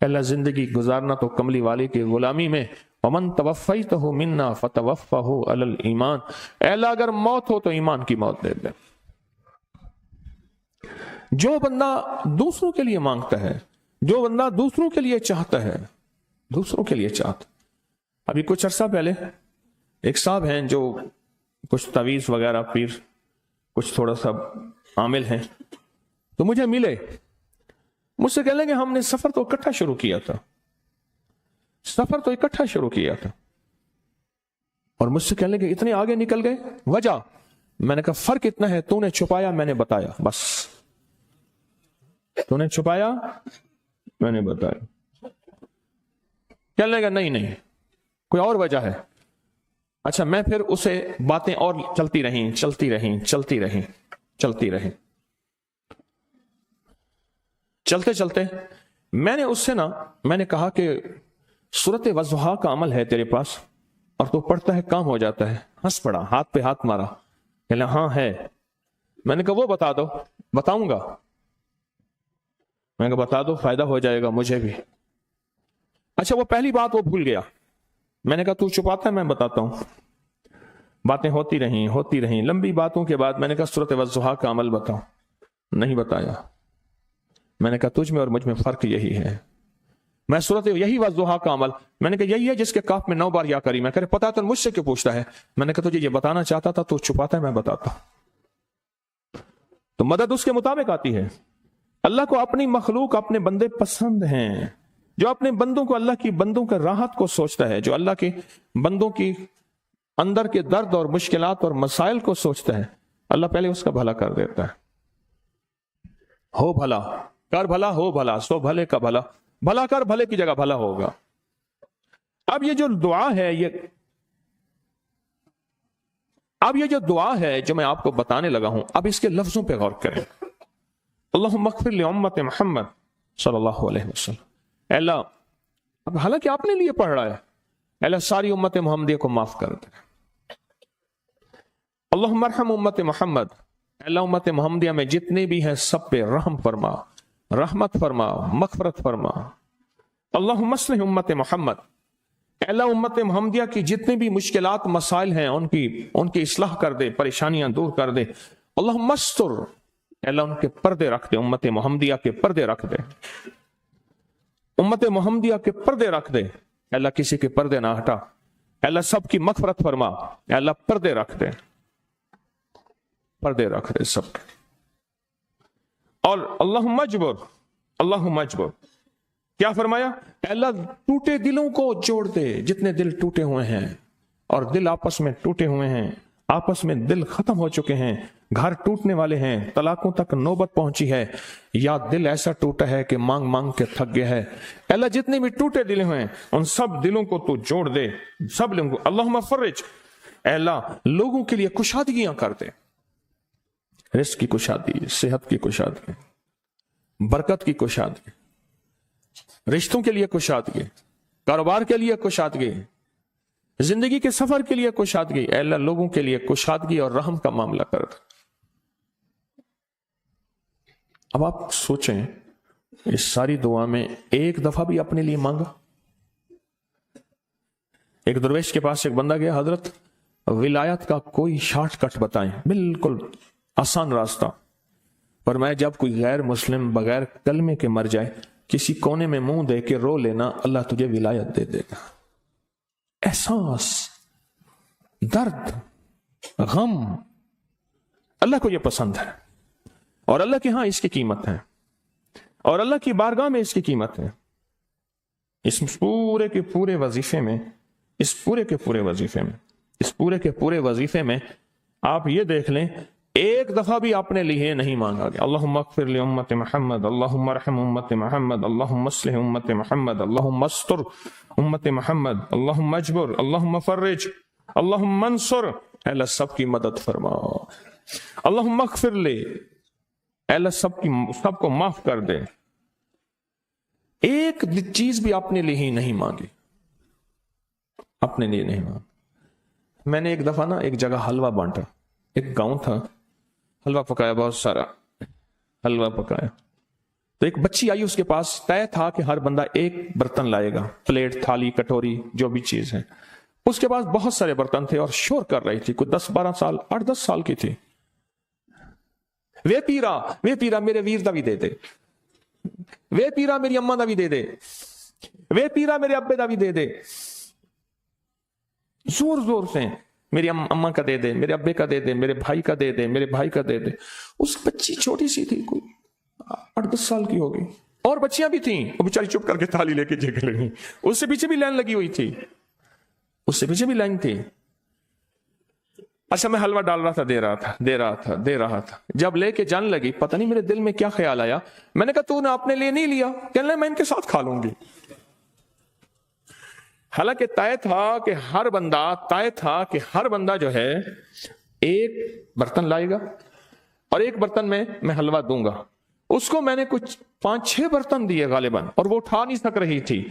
A: اللہ زندگی گزارنا تو کملی والے کی غلامی میں, ومن توفیتہ منا فتوفہ علی الایمان, اے اللہ اگر موت ہو تو ایمان کی موت دے دے. جو بندہ دوسروں کے لیے مانگتا ہے, جو بندہ دوسروں کے لیے چاہتا ہے, دوسروں کے لیے چاہتا. ابھی کچھ عرصہ پہلے ایک صاحب ہیں جو کچھ تعویذ وغیرہ پیر کچھ تھوڑا سا عامل ہیں, تو مجھے ملے, مجھ سے کہنے لگے ہم نے سفر تو اکٹھا شروع کیا تھا, اور مجھ سے کہنے لگے اتنے آگے نکل گئے, وجہ؟ میں نے کہا فرق اتنا ہے, تو نے چھپایا میں نے بتایا, بس تو نے چھپایا میں نے بتایا. کہنے لگا نہیں کوئی اور وجہ ہے. اچھا, میں پھر اسے باتیں اور چلتی رہیں. چلتے میں نے اس سے میں نے کہا کہ سورت والضحیٰ کا عمل ہے تیرے پاس اور تو پڑھتا ہے کام ہو جاتا ہے. ہنس پڑا, ہاتھ پہ ہاتھ مارا, کہنا ہاں ہے. میں نے کہا وہ بتا دو. بتاؤں گا. میں نے کہا بتا دو, فائدہ ہو جائے گا مجھے بھی. اچھا, وہ پہلی بات وہ بھول گیا. میں نے کہا تو چھپاتا ہے میں بتاتا ہوں. باتیں ہوتی رہیں لمبی باتوں کے بعد میں نے کہا سورت والضحیٰ کا عمل بتاؤ. نہیں بتایا. میں نے کہا تجھ میں اور مجھ میں فرق یہی ہے. میں سورت یہی والضحیٰ کا عمل, میں نے کہا یہی ہے جس کے کاف میں 9 بار یا کری. میں کہہ رہے پتا تو مجھ سے کیوں پوچھتا ہے. میں نے کہا تجھے یہ بتانا چاہتا تھا تو چھپاتا ہے میں بتاتا. تو مدد اس کے مطابق آتی ہے. اللہ کو اپنی مخلوق اپنے بندے پسند ہیں, جو اپنے بندوں کو اللہ کی بندوں کا راحت کو سوچتا ہے, جو اللہ کے بندوں کی اندر کے درد اور مشکلات اور مسائل کو سوچتا ہے, اللہ پہلے اس کا بھلا کر دیتا ہے. ہو بھلا کر بھلا, ہو بھلا سو بھلے کا بھلا, بھلا کر بھلے کی جگہ بھلا ہوگا. اب یہ جو دعا ہے جو میں آپ کو بتانے لگا ہوں, اب اس کے لفظوں پہ غور کریں. اللہم اغفر لامت محمد صلی اللہ علیہ وسلم. اے اللہ, اب حالانکہ آپ نے لیے پڑھ رہا ہے, اے اللہ ساری امت محمدیہ کو معاف کر دے. اللہم ارحم امت محمد, اے اللہ امت محمدیہ میں جتنے بھی ہیں سب پہ رحم فرما, رحمت فرما, مغفرت فرما. اللہم اصلح امت محمد, اے اللہ امت محمدیہ کی جتنے بھی مشکلات مسائل ہیں ان کی اصلاح کر دے, پریشانیاں دور کر دے. اللہم استر, اے اللہ ان کے پردے رکھ دے, امت محمدیہ کے پردے رکھ دے, امت محمدیہ کے پردے رکھ دے. اے اللہ کسی کے پردے نہ ہٹا, اے اللہ سب کی مغفرت فرما, اے اللہ پردے رکھ دے, پردے رکھ دے سب کے. اور اللہم اجبر, کیا فرمایا؟ اے اللہ ٹوٹے دلوں کو جوڑ دے, جتنے دل ٹوٹے ہوئے ہیں اور دل آپس میں ٹوٹے ہوئے ہیں, آپس میں دل ختم ہو چکے ہیں, گھر ٹوٹنے والے ہیں, طلاقوں تک نوبت پہنچی ہے, یا دل ایسا ٹوٹا ہے کہ مانگ مانگ کے تھک گیا ہے. اے اللہ جتنے بھی ٹوٹے دل ہوئے ہیں ان سب دلوں کو تو جوڑ دے, سب لوگوں کو. اللہم فرج, اے اللہ لوگوں کے لیے کشادگیاں کر دے, رزق کی کشادگی, صحت کی کشادگی, برکت کی کشادگی, رشتوں کے لیے کشادگی, کاروبار کے لیے کشادگی, زندگی کے سفر کے لیے کشادگی. اے اللہ لوگوں کے لیے کشادگی اور رحم کا معاملہ کر دے. اب آپ سوچیں, اس ساری دعا میں ایک دفعہ بھی اپنے لیے مانگا؟ ایک درویش کے پاس ایک بندہ گیا, حضرت ولایت کا کوئی شارٹ کٹ بتائیں, بالکل آسان راستہ. پر میں جب کوئی غیر مسلم بغیر کلمے کے مر جائے, کسی کونے میں منہ دے کے رو لینا, اللہ تجھے ولایت دے دے گا. احساس, درد, غم, اللہ کو یہ پسند ہے, اور اللہ کے ہاں اس کی قیمت ہے, اور اللہ کی بارگاہ میں اس کی قیمت ہے. اس پورے کے پورے وظیفے میں آپ یہ دیکھ لیں ایک دفعہ بھی آپ نے لیے نہیں مانگا گیا اللہم اغفر لی امت محمد، اللہم ارحم امت محمد، اللہم اصلح امت محمد، اللہم استر امت محمد، اللہم اجبر، اللہم فرج، اللہم منصر، اے اللہ سب کی مدد فرما، اللہم اغفر لی، اے اللہ سب کو معاف کر دے. ایک چیز بھی آپ نے لی ہی نہیں مانگی، اپنے لیے نہیں مانگی. میں نے ایک دفعہ ایک جگہ حلوہ بانٹا، ایک گاؤں تھا، حلوہ پکایا، بہت سارا حلوہ پکایا. تو ایک بچی آئی، اس کے پاس طے تھا کہ ہر بندہ ایک برتن لائے گا، پلیٹ، تھالی، کٹوری، جو بھی چیز ہے. اس کے پاس بہت سارے برتن تھے اور شور کر رہی تھی، کوئی 10-12 سال، 8-10 سال کی تھی. وے پیرا میرے ویر دا بھی دے دے، وے پیرا میری اماں دا بھی دے دے، وے پیرا میرے ابے دا بھی دے دے. زور زور سے میری اماں کا دے دے، میرے ابے کا دے دے، میرے بھائی کا دے دے، میرے بھائی کا دے دے. اس بچی چھوٹی سی تھی، کوئی 8-10 سال کی ہوگی، اور بچیاں بھی تھیں. وہ بیچاری چپ کر کے تھالی لے کے جگہ لگی. اس سے پیچھے بھی لائن لگی ہوئی تھی، اس سے پیچھے بھی لائن تھی. اچھا میں حلوہ ڈال رہا تھا، دے رہا تھا. جب لے کے جان لگی، پتہ نہیں میرے دل میں کیا خیال آیا. میں نے کہا تو نے اپنے لیے نہیں لیا؟ کہنے لگا میں ان کے ساتھ کھا لوں گی. حالانکہ طے تھا کہ ہر بندہ جو ہے ایک برتن لائے گا اور ایک برتن میں حلوہ دوں گا. اس کو میں نے کچھ 5-6 برتن دیے غالباً، اور وہ اٹھا نہیں سک رہی تھی.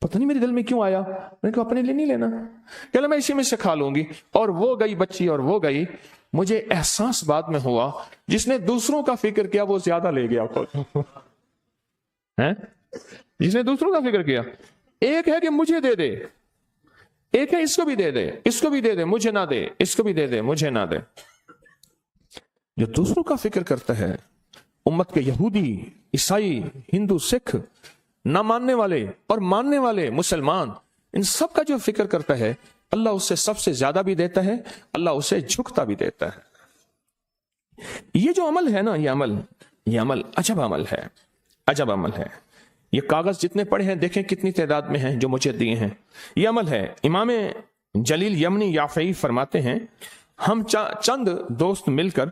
A: پتہ نہیں میرے دل میں کیوں آیا، میں نے کہا اپنے لیے نہیں لینا، کہ میں اسی میں سے کھا لوں گی. اور وہ گئی بچی، اور وہ گئی. مجھے احساس بعد میں ہوا جس نے دوسروں کا فکر کیا وہ زیادہ لے گیا. جس نے دوسروں کا فکر کیا، ایک ہے کہ مجھے دے دے، ایک ہے اس کو بھی دے دے، اس کو بھی دے دے، مجھے نہ دے، اس کو بھی دے دے، مجھے نہ دے. جو دوسروں کا فکر کرتا ہے، امت کے یہودی، عیسائی، ہندو، سکھ، نہ ماننے والے اور ماننے والے مسلمان، ان سب کا جو فکر کرتا ہے، اللہ اسے سب سے زیادہ بھی دیتا ہے، اللہ اسے جھکتا بھی دیتا ہے. یہ جو عمل ہے نا، یہ عمل عجب عمل ہے. یہ کاغذ جتنے پڑے ہیں دیکھیں کتنی تعداد میں ہیں جو مجھے دیے ہیں. یہ عمل ہے. امام جلیل یمنی یافعی فرماتے ہیں ہم چند دوست مل کر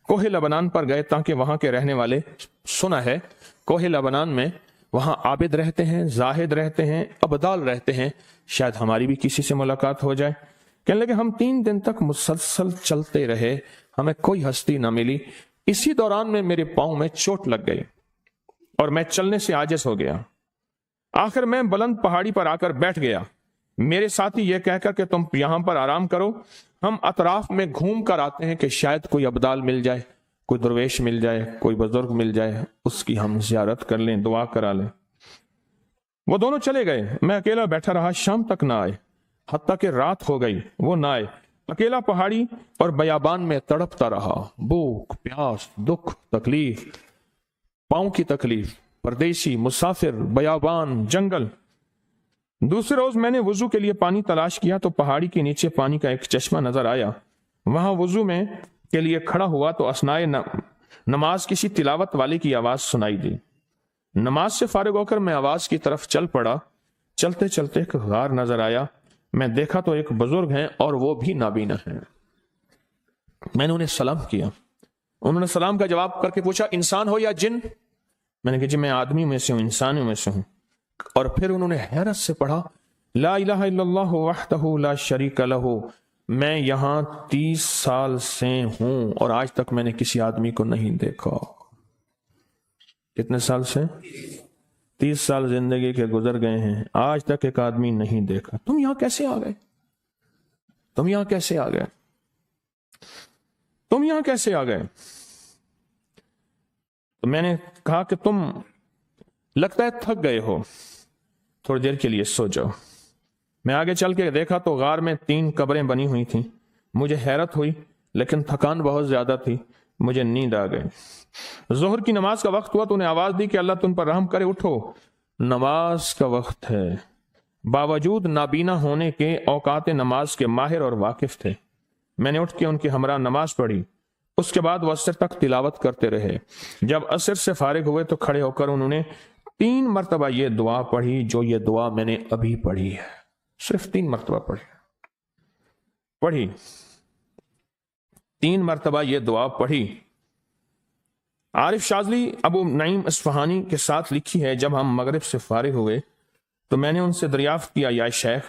A: کوہ لبنان پر گئے تاکہ وہاں کے رہنے والے، سنا ہے کوہ لبنان میں وہاں عابد رہتے ہیں، زاہد رہتے ہیں، ابدال رہتے ہیں، شاید ہماری بھی کسی سے ملاقات ہو جائے. کہنے لگے ہم 3 دن تک مسلسل چلتے رہے، ہمیں کوئی ہستی نہ ملی. اسی دوران میں میرے پاؤں میں چوٹ لگ گئی اور میں چلنے سے عاجز ہو گیا. آخر میں بلند پہاڑی پر آ کر بیٹھ گیا. میرے ساتھی یہ کہہ کر کہ تم یہاں پر آرام کرو، ہم اطراف میں گھوم کر آتے ہیں کہ شاید کوئی ابدال مل جائے، کوئی درویش مل جائے، کوئی بزرگ مل جائے، اس کی ہم زیارت کر لیں، دعا کرا لیں. وہ دونوں چلے گئے، میں اکیلا بیٹھا رہا. شام تک نہ آئے، حتیٰ کہ رات ہو گئی، وہ نہ آئے. اکیلا پہاڑی اور بیابان میں تڑپتا رہا. بھوک، پیاس، دکھ، تکلیف، پاؤں کی تکلیف، پردیسی، مسافر، بیابان، جنگل. دوسرے روز میں نے وضو کے لیے پانی تلاش کیا تو پہاڑی کے نیچے پانی کا ایک چشمہ نظر آیا. وہاں وضو میں کے لیے کھڑا ہوا تو اثنائے نماز کسی تلاوت والے کی آواز سنائی دی. نماز سے فارغ ہو کر میں آواز کی طرف چل پڑا. چلتے چلتے ایک غار نظر آیا. میں دیکھا تو ایک بزرگ ہیں اور وہ بھی نابینا ہیں. میں نے انہیں سلام کیا. انہوں نے سلام کا جواب کر کے پوچھا انسان ہو یا جن؟ میں نے کہا جی میں آدمی میں سے ہوں، انسانوں میں سے ہوں. اور پھر انہوں نے حیرت سے پڑھا لا الہ الا اللہ وحدہ لا شریک لہ. میں یہاں 30 سال سے ہوں اور آج تک میں نے کسی آدمی کو نہیں دیکھا. کتنے سال سے؟ 30 سال زندگی کے گزر گئے ہیں، آج تک ایک آدمی نہیں دیکھا. تم یہاں کیسے آ گئے؟ تم یہاں کیسے آ گئے؟ تم یہاں کیسے آ گئے؟ تو میں نے کہا کہ تم لگتا ہے تھک گئے ہو، تھوڑی دیر کے لیے سو جاؤ. میں آگے چل کے دیکھا تو غار میں 3 قبریں بنی ہوئی تھیں. مجھے حیرت ہوئی لیکن تھکان بہت زیادہ تھی، مجھے نیند آ گئی. ظہر کی نماز کا وقت ہوا تو انہیں آواز دی کہ اللہ تم پر رحم کرے، اٹھو نماز کا وقت ہے. باوجود نابینا ہونے کے اوقات نماز کے ماہر اور واقف تھے. میں نے اٹھ کے ان کے ہمراہ نماز پڑھی. اس کے بعد وہ عصر تک تلاوت کرتے رہے. جب عصر سے فارغ ہوئے تو کھڑے ہو کر انہوں نے 3 مرتبہ یہ دعا پڑھی جو یہ دعا میں نے ابھی پڑھی ہے، صرف 3 مرتبہ پڑھی 3 مرتبہ یہ دعا پڑھی۔ عارف شاذلی ابو نعیم اصفہانی کے ساتھ لکھی ہے، جب ہم مغرب سے فارغ ہوئے تو میں نے ان سے دریافت کیا، یا شیخ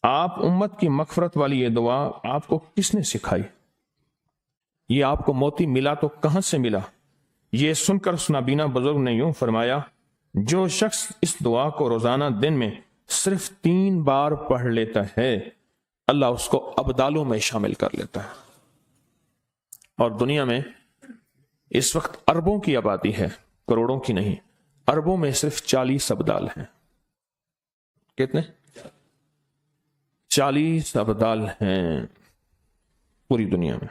A: آپ امت کی مغفرت والی یہ دعا آپ کو کس نے سکھائی؟ یہ آپ کو موتی ملا تو کہاں سے ملا؟ یہ سن کر اس نابینا بزرگ نے یوں فرمایا، جو شخص اس دعا کو روزانہ دن میں صرف 3 بار پڑھ لیتا ہے اللہ اس کو ابدالوں میں شامل کر لیتا ہے۔ اور دنیا میں اس وقت اربوں کی آبادی ہے، کروڑوں کی نہیں، اربوں میں صرف 40 ابدال ہیں۔ کتنے؟ 40 ابدال ہیں پوری دنیا میں۔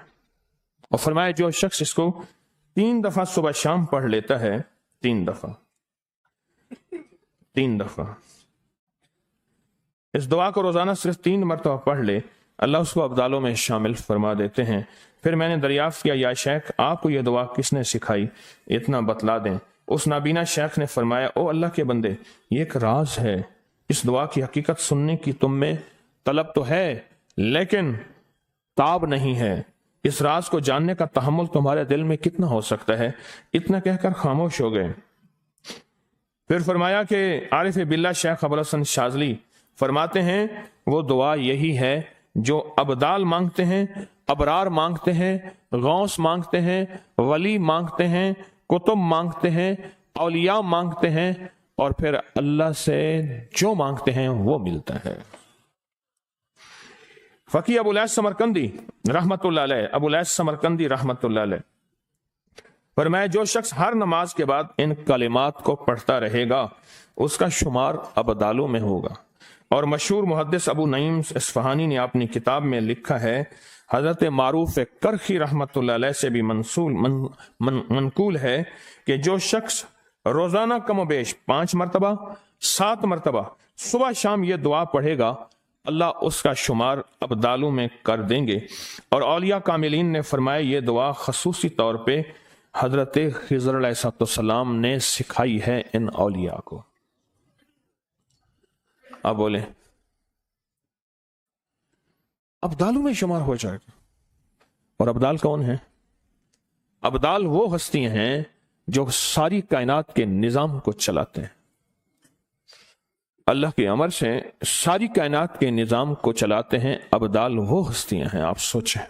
A: اور فرمایا جو شخص اس کو 3 دفعہ صبح شام پڑھ لیتا ہے، 3 دفعہ اس دعا کو روزانہ صرف 3 مرتبہ پڑھ لے اللہ اس کو ابدالوں میں شامل فرما دیتے ہیں۔ پھر میں نے دریافت کیا، یا شیخ آپ کو یہ دعا کس نے سکھائی؟ اتنا بتلا دیں۔ اس نابینا شیخ نے فرمایا، او اللہ کے بندے، یہ ایک راز ہے، اس دعا کی حقیقت سننے کی تم میں طلب تو ہے لیکن تاب نہیں ہے، اس راز کو جاننے کا تحمل تمہارے دل میں کتنا ہو سکتا ہے؟ اتنا کہہ کر خاموش ہو گئے۔ پھر فرمایا کہ عارف باللہ شیخ ابوالحسن شاذلی فرماتے ہیں وہ دعا یہی ہے جو ابدال مانگتے ہیں، ابرار مانگتے ہیں، غوث مانگتے ہیں، ولی مانگتے ہیں، کتب مانگتے ہیں، اولیاء مانگتے ہیں، اور پھر اللہ سے جو مانگتے ہیں وہ ملتا ہے۔ فقی ابو الیاس سمرقندی رحمت اللہ علیہ، ابو الیاس سمرقندی رحمت اللہ علیہ فرمایا، جو شخص ہر نماز کے بعد ان کلمات کو پڑھتا رہے گا اس کا شمار ابدالوں میں ہوگا۔ اور مشہور محدث ابو نعیم اصفہانی نے اپنی کتاب میں لکھا ہے، حضرت معروف کرخی رحمت اللہ علیہ سے بھی منقول ہے کہ جو شخص روزانہ کم و بیش 5 مرتبہ 7 مرتبہ صبح شام یہ دعا پڑھے گا اللہ اس کا شمار ابدالوں میں کر دیں گے۔ اور اولیاء کاملین نے فرمایا یہ دعا خصوصی طور پہ حضرت خضر علیہ السلام نے سکھائی ہے ان اولیاء کو۔ اب بولیں ابدالوں میں شمار ہو جائے گا۔ اور ابدال کون ہیں؟ ابدال وہ ہستیاں ہیں جو ساری کائنات کے نظام کو چلاتے ہیں، اللہ کے امر سے ساری کائنات کے نظام کو چلاتے ہیں۔ ابدال وہ ہستیاں ہیں، آپ سوچیں،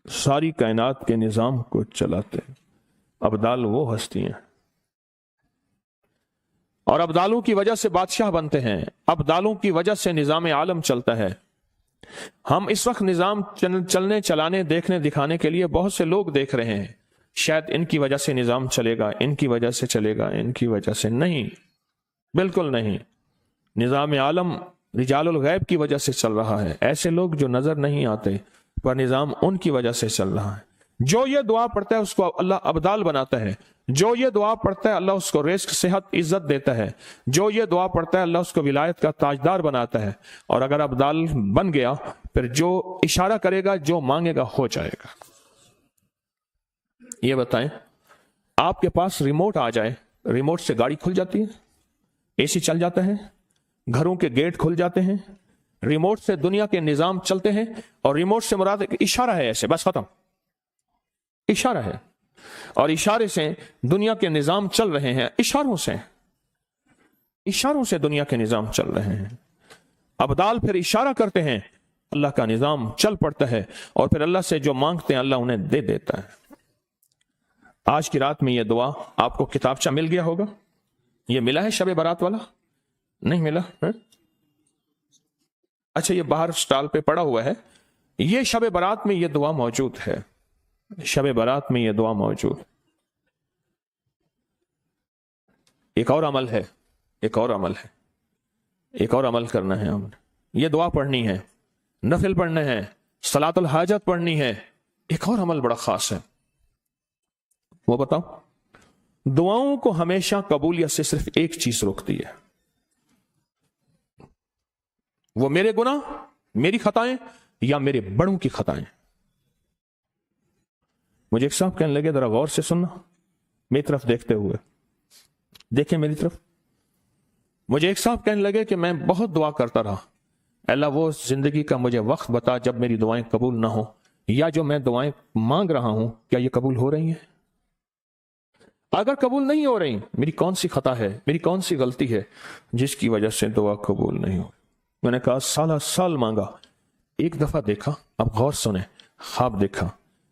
A: ساری کائنات کے نظام کو چلاتے ہیں، ابدال وہ ہستیاں ہیں۔ اور ابدالوں کی وجہ سے بادشاہ بنتے ہیں، ابدالوں کی وجہ سے نظام عالم چلتا ہے۔ ہم اس وقت نظام چلنے چلانے دیکھنے دکھانے کے لیے بہت سے لوگ دیکھ رہے ہیں، شاید ان کی وجہ سے نظام چلے گا، ان کی وجہ سے چلے گا، ان کی وجہ سے نہیں، بالکل نہیں۔ نظام عالم رجال الغیب کی وجہ سے چل رہا ہے، ایسے لوگ جو نظر نہیں آتے پر نظام ان کی وجہ سے چل رہا ہے۔ جو یہ دعا پڑھتا ہے اس کو اللہ ابدال بناتا ہے، جو یہ دعا پڑھتا ہے اللہ اس کو رزق، صحت، عزت دیتا ہے، جو یہ دعا پڑھتا ہے اللہ اس کو ولایت کا تاجدار بناتا ہے۔ اور اگر ابدال بن گیا پھر جو اشارہ کرے گا، جو مانگے گا ہو جائے گا۔ یہ بتائیں آپ کے پاس ریموٹ آ جائے، ریموٹ سے گاڑی کھل جاتی ہے، اے سی چل جاتا ہے، گھروں کے گیٹ کھل جاتے ہیں، ریموٹ سے دنیا کے نظام چلتے ہیں، اور ریموٹ سے مراد اشارہ ہے، ایسے بس ختم، اشارہ ہے، اور اشارے سے دنیا کے نظام چل رہے ہیں، اشاروں سے دنیا کے نظام چل رہے ہیں۔ ابدال پھر اشارہ کرتے ہیں، اللہ کا نظام چل پڑتا ہے، اور پھر اللہ سے جو مانگتے ہیں اللہ انہیں دے دیتا ہے۔ آج کی رات میں یہ دعا آپ کو کتابچہ مل گیا ہوگا، یہ ملا ہے شب برات والا؟ نہیں ملا؟ اچھا، یہ باہر سٹال پہ پڑا ہوا ہے، یہ شب برات میں یہ دعا موجود ہے، شب برات میں یہ دعا موجود۔ ایک اور عمل ہے، ایک اور عمل کرنا ہے ہم نے، یہ دعا پڑھنی ہے، نفل پڑھنے ہیں، صلاۃ الحاجت پڑھنی ہے۔ ایک اور عمل بڑا خاص ہے، وہ بتاؤ؟ دعاؤں کو ہمیشہ قبولیت سے صرف ایک چیز روکتی ہے، وہ میرے گناہ، میری خطائیں، یا میرے بڑوں کی خطائیں۔ مجھے ایک صاحب کہنے لگے ذرا غور سے سننا، میری طرف دیکھتے ہوئے، دیکھیں میری طرف. مجھے ایک صاحب کہنے لگے کہ میں بہت دعا کرتا رہا, اللہ وہ زندگی کا مجھے وقت بتا جب میری دعائیں قبول نہ ہو, یا جو میں دعائیں مانگ رہا ہوں کیا یہ قبول ہو رہی ہیں؟ اگر قبول نہیں ہو رہی, میری کون سی خطا ہے, میری کون سی غلطی ہے جس کی وجہ سے دعا قبول نہیں ہو؟ میں نے کہا سالہ سال مانگا, ایک دفعہ دیکھا, اب غور سنیں, خواب دیکھا.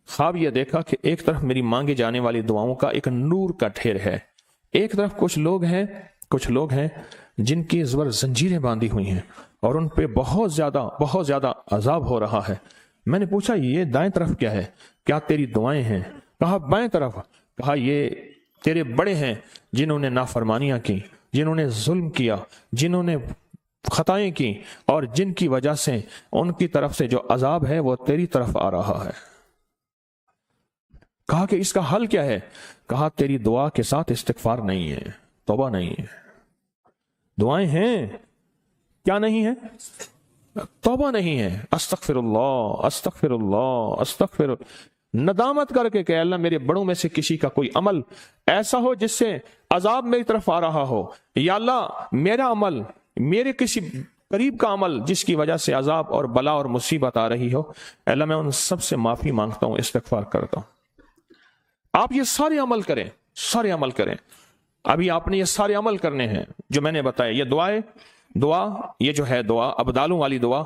A: خواب یہ دیکھا کہ ایک طرف میری مانگے جانے والی دعاؤں کا ایک نور کا ڈھیر ہے, ایک طرف کچھ لوگ ہیں جن کی زبر زنجیریں باندھی ہوئی ہیں اور ان پہ بہت زیادہ عذاب ہو رہا ہے. میں نے پوچھا یہ دائیں طرف کیا ہے, کیا تیری دعائیں ہیں؟ کہا بائیں طرف. کہا یہ تیرے بڑے ہیں جنہوں نے نافرمانیاں کی, جنہوں نے ظلم کیا, جنہوں نے خطائیں کی, اور جن کی وجہ سے ان کی طرف سے جو عذاب ہے وہ تیری طرف آ رہا ہے. کہا کہ اس کا حل کیا ہے؟ کہا تیری دعا کے ساتھ استغفار نہیں ہے, توبہ نہیں ہے. دعائیں ہیں, کیا نہیں ہے؟ توبہ نہیں ہے. استغفر اللہ استغفر اللہ استغفر. ندامت کر کے کہ اللہ میرے بڑوں میں سے کسی کا کوئی عمل ایسا ہو جس سے عذاب میری طرف آ رہا ہو, یا اللہ میرا عمل, میرے کسی قریب کا عمل جس کی وجہ سے عذاب اور بلا اور مصیبت آ رہی ہو, اللہ میں ان سب سے معافی مانگتا ہوں, استغفار کرتا ہوں. آپ یہ سارے عمل کریں. ابھی آپ نے یہ سارے عمل کرنے ہیں جو میں نے بتایا. یہ دعا یہ جو ہے دعا ابدالوں والی دعا,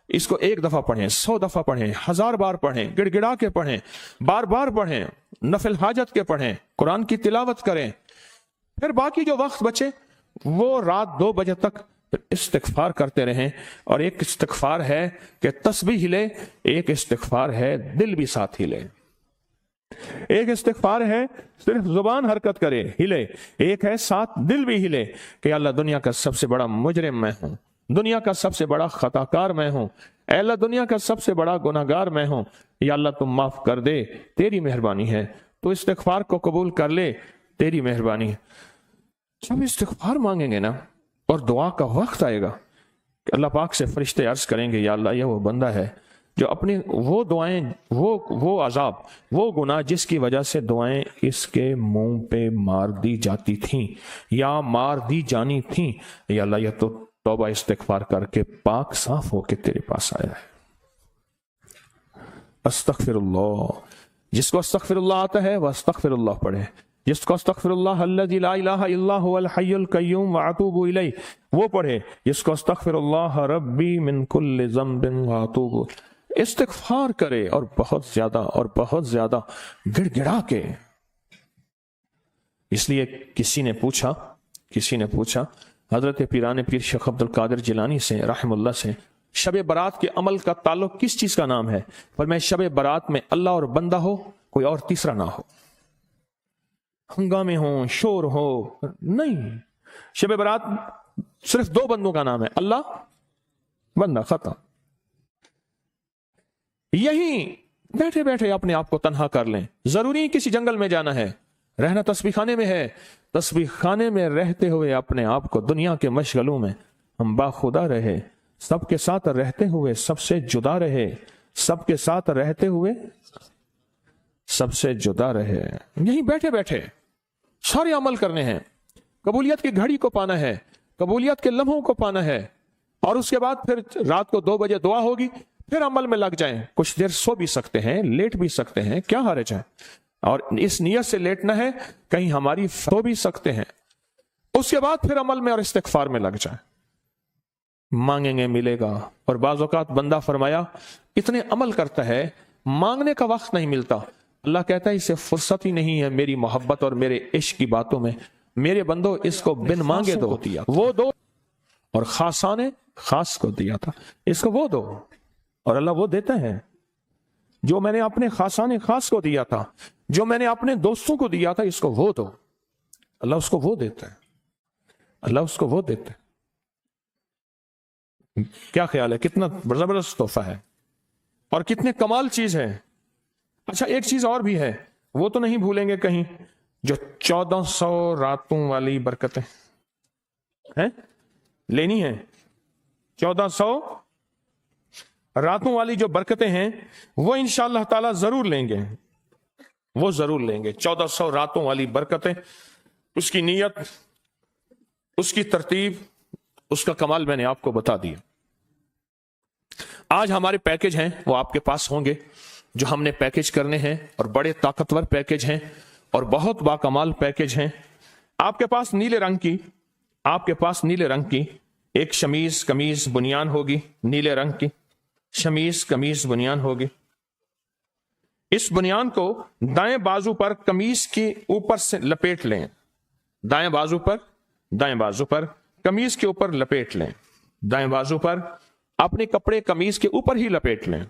A: اس کو 1 دفعہ پڑھیں, 100 دفعہ پڑھیں, 1000 بار پڑھیں, گڑ گڑا کے پڑھیں, بار بار پڑھیں, نفل حاجت کے پڑھیں, قرآن کی تلاوت کریں. پھر باقی جو وقت بچے وہ رات 2 بجے تک استغفار کرتے رہیں. اور ایک استغفار ہے کہ تسبیح ہلے, ایک استغفار ہے دل بھی ساتھ ہلے. ایک استغفار ہے صرف زبان حرکت کرے ہلے, ایک ہے ساتھ دل بھی ہلے کہ اللہ دنیا کا سب سے بڑا مجرم میں ہوں, دنیا کا سب سے بڑا خطا کار میں ہوں, اے اللہ دنیا کا سب سے بڑا گناہ گار میں ہوں, یا اللہ تم معاف کر دے, تیری مہربانی ہے, تو استغفار کو قبول کر لے, تیری مہربانی ہے. جب استغفار مانگیں گے نا اور دعا کا وقت آئے گا کہ اللہ پاک سے فرشتے عرض کریں گے یا اللہ یہ وہ بندہ ہے جو اپنی وہ دعائیں, وہ عذاب, وہ گناہ جس کی وجہ سے دعائیں اس کے منہ پہ مار دی جاتی تھیں یا مار دی جانی تھیں, یا اللہ یہ تو توبہ استغفار کر کے پاک صاف ہو کے تیرے پاس آیا ہے. استغفر اللہ, جس کو استغفر اللہ آتا ہے وہ استغفر اللہ پڑھے. جس کو استغفر اللہ الذی لا الہ الا هو الحی القیوم واتوب الیہ وہ پڑھے. جس کو استغفر اللہ ربی من کل ذنب واتوب, استغفار کرے اور بہت زیادہ گڑ گڑا کے. اس لیے کسی نے پوچھا حضرت پیران پیر شیخ عبد القادر جیلانی سے رحم اللہ سے, شب برات کے عمل کا تعلق کس چیز کا نام ہے؟ پر میں شب برات میں اللہ اور بندہ ہو, کوئی اور تیسرا نہ ہو, ہنگامے ہوں, شور ہو, نہیں. شب برات صرف 2 بندوں کا نام ہے, اللہ بندہ, ختم. یہی بیٹھے بیٹھے اپنے آپ کو تنہا کر لیں. ضروری کسی جنگل میں جانا ہے, رہنا تسبیح خانے میں ہے, تسبیح خانے میں رہتے ہوئے اپنے آپ کو دنیا کے مشغلوں میں ہم باخدا رہے, سب کے ساتھ رہتے ہوئے سب سے جدا رہے, سب کے ساتھ رہتے ہوئے سب سے جدا رہے. یہی بیٹھے بیٹھے سارے عمل کرنے ہیں. قبولیت کی گھڑی کو پانا ہے, قبولیت کے لمحوں کو پانا ہے, اور اس کے بعد پھر رات کو 2 بجے دعا ہوگی, پھر عمل میں لگ جائیں. کچھ دیر سو بھی سکتے ہیں, لیٹ بھی سکتے ہیں, کیا حرج ہے؟ اور اس نیت سے لیٹنا ہے کہیں ہماری سو بھی سکتے ہیں. اس کے بعد پھر عمل میں اور استغفار میں لگ جائیں. مانگیں گے ملے گا. اور بعض اوقات بندہ فرمایا اتنے عمل کرتا ہے مانگنے کا وقت نہیں ملتا. اللہ کہتا ہے اسے فرصت ہی نہیں ہے میری محبت اور میرے عشق کی باتوں میں. میرے بندو اس کو بن مانگے دو, وہ دو. اور خاصانے خاص کو دیا تھا, اس کو وہ دو. اور اللہ وہ دیتا ہے جو میں نے اپنے خاصانے خاص کو دیا تھا, جو میں نے اپنے دوستوں کو دیا تھا, اس کو وہ دو. اللہ اس کو وہ دیتا ہے, اللہ اس کو وہ دیتا ہے. کیا خیال ہے؟ کتنا زبردست تحفہ ہے اور کتنے کمال چیز ہے. اچھا ایک چیز اور بھی ہے, وہ تو نہیں بھولیں گے کہیں, جو 1400 راتوں والی برکتیں ہیں لینی ہیں. 1400 راتوں والی جو برکتیں ہیں وہ انشاءاللہ تعالی ضرور لیں گے, وہ ضرور لیں گے. 1400 راتوں والی برکتیں, اس کی نیت اس کی ترتیب، اس کا کمال میں نے آپ کو بتا دیا۔ آج ہمارے پیکج ہیں وہ آپ کے پاس ہوں گے جو ہم نے پیکج کرنے ہیں، اور بڑے طاقتور پیکج ہیں اور بہت باکمال پیکج ہیں۔ آپ کے پاس نیلے رنگ کی ایک شمیز قمیض بنیان ہوگی، نیلے رنگ کی شمیز قمیض بنیان ہوگی۔ اس بنیان کو دائیں بازو پر قمیض کے اوپر سے لپیٹ لیں، دائیں بازو پر قمیض کے اوپر لپیٹ لیں، دائیں بازو پر اپنے کپڑے قمیض کے اوپر ہی لپیٹ لیں۔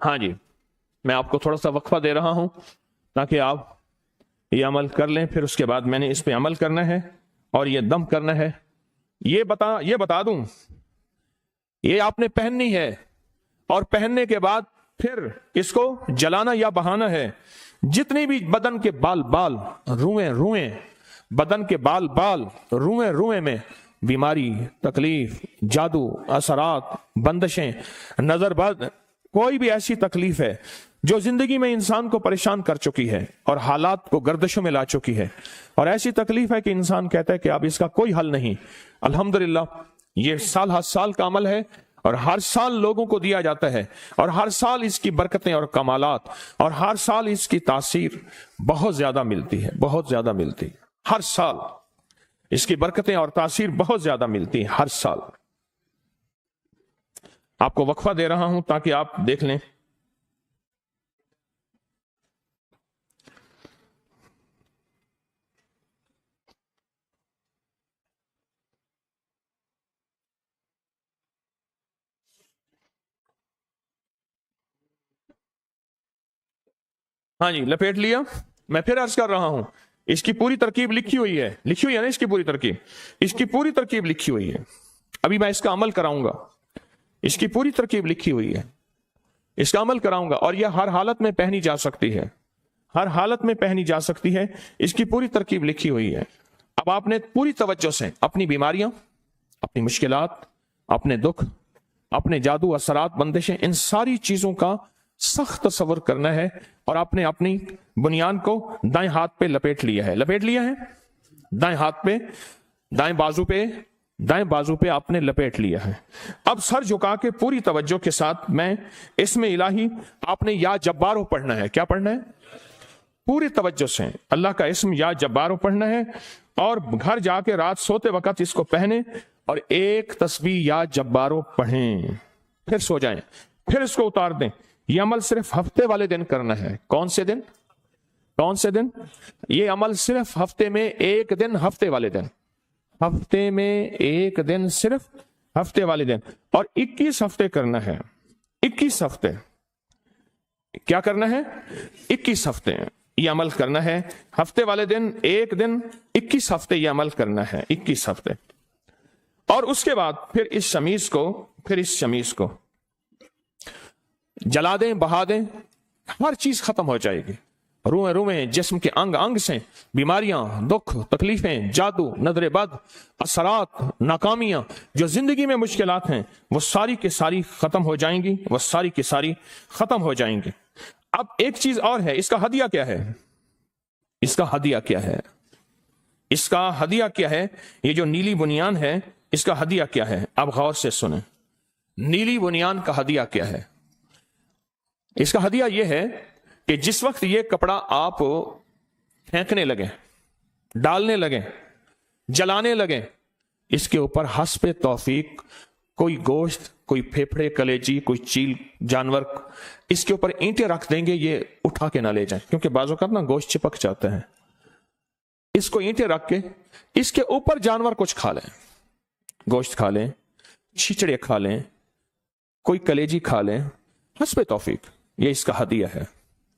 A: ہاں جی، میں آپ کو تھوڑا سا وقفہ دے رہا ہوں تاکہ آپ یہ عمل کر لیں، پھر اس کے بعد میں نے اس پہ عمل کرنا ہے اور یہ دم کرنا ہے۔ یہ بتا دوں، یہ آپ نے پہننی ہے اور پہننے کے بعد پھر اس کو جلانا یا بہانا ہے۔ جتنی بھی بدن کے بال روئیں بدن کے بال روئیں میں بیماری، تکلیف، جادو، اثرات، بندشیں، نظر بد، کوئی بھی ایسی تکلیف ہے جو زندگی میں انسان کو پریشان کر چکی ہے اور حالات کو گردشوں میں لا چکی ہے، اور ایسی تکلیف ہے کہ انسان کہتا ہے کہ اب اس کا کوئی حل نہیں، الحمدللہ یہ سال ہر سال کا عمل ہے اور ہر سال لوگوں کو دیا جاتا ہے، اور ہر سال اس کی برکتیں اور کمالات اور ہر سال اس کی تاثیر بہت زیادہ ملتی ہے، ہر سال اس کی برکتیں اور تاثیر بہت زیادہ ملتی ہے ہر سال۔ آپ کو وقفہ دے رہا ہوں تاکہ آپ دیکھ لیں۔ ہاں جی، لپیٹ لیا۔ میں پھر عرض کر رہا ہوں، اس کی پوری ترکیب لکھی ہوئی ہے نا، اس کی پوری ترکیب لکھی ہوئی ہے۔ ابھی میں اس کا عمل کراؤں گا، اس کی پوری ترکیب لکھی ہوئی ہے، اس کا عمل کراؤں گا، اور یہ ہر حالت میں پہنی جا سکتی ہے، اس کی پوری ترکیب لکھی ہوئی ہے۔ اب آپ نے پوری توجہ سے اپنی بیماریاں، اپنی مشکلات، اپنے دکھ، اپنے جادو، اثرات، بندشیں، ان ساری چیزوں کا سخت تصور کرنا ہے، اور آپ نے اپنی بنیان کو دائیں ہاتھ پہ لپیٹ لیا ہے، دائیں ہاتھ پہ، دائیں بازو پہ آپ نے لپیٹ لیا ہے۔ اب سر جھکا کے پوری توجہ کے ساتھ میں اسم الہی، آپ نے یا جبارو پڑھنا ہے۔ کیا پڑھنا ہے؟ پوری توجہ سے اللہ کا اسم یا جبارو پڑھنا ہے، اور گھر جا کے رات سوتے وقت اس کو پہنے اور ایک تسبیح یا جبارو پڑھیں، پھر سو جائیں، پھر اس کو اتار دیں۔ یہ عمل صرف ہفتے والے دن کرنا ہے۔ کون سے دن؟ یہ عمل صرف ہفتے میں ایک دن، ہفتے میں ایک دن، صرف ہفتے والے دن، اور 21 ہفتے کرنا ہے۔ 21 ہفتے کیا کرنا ہے؟ 21 ہفتے یہ عمل کرنا ہے، ہفتے والے دن ایک دن، 21 ہفتے یہ عمل کرنا ہے، 21 ہفتے۔ اور اس کے بعد پھر اس شمیز کو جلا دیں، بہا دیں، ہر چیز ختم ہو جائے گی۔ روئیں جسم کے انگ سے بیماریاں، دکھ، تکلیفیں، جادو، نظر بد، اثرات، ناکامیاں، جو زندگی میں مشکلات ہیں، وہ ساری کی ساری ختم ہو جائیں گی۔ اب ایک چیز اور ہے، اس کا ہدیہ کیا ہے؟ یہ جو نیلی بنیان ہے، اس کا ہدیہ کیا ہے؟ اب غور سے سنیں، نیلی بنیان کا ہدیہ کیا ہے؟ اس کا ہدیہ یہ ہے کہ جس وقت یہ کپڑا آپ پھینکنے لگیں، ڈالنے لگیں، جلانے لگیں، اس کے اوپر حسب توفیق کوئی گوشت، کوئی پھیپھڑے، کلیجی، کوئی چیل جانور، اس کے اوپر اینٹیں رکھ دیں گے، یہ اٹھا کے نہ لے جائیں، کیونکہ بعض اوقات نا گوشت چپک جاتا ہے۔ اس کو اینٹیں رکھ کے اس کے اوپر جانور کچھ کھا لیں، گوشت کھا لیں، چھچڑے کھا لیں، کوئی کلیجی کھا لیں، حسب توفیق، یہ اس کا ہدیہ ہے،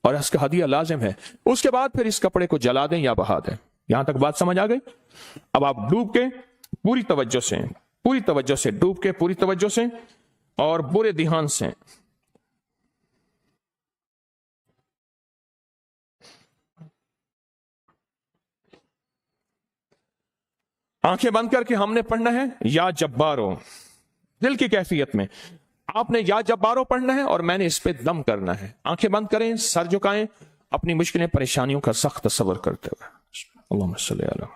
A: اور اس کا ہدیہ لازم ہے۔ اس کے بعد پھر اس کپڑے کو جلا دیں یا بہا دیں۔ یہاں تک بات سمجھ آ گئی؟ اب آپ ڈوب کے پوری توجہ سے ڈوب کے پوری توجہ سے اور برے دھیان سے آنکھیں بند کر کے ہم نے پڑھنا ہے یا جبارو، دل کی کیفیت میں۔ آپ نے یا جبارو پڑھنا ہے اور میں نے اس پہ دم کرنا ہے. آنکھیں بند کریں, سر جھکائیں, اپنی مشکلیں پریشانیوں کا سخت تصور کرتے ہوئے. اللہم صلی علی.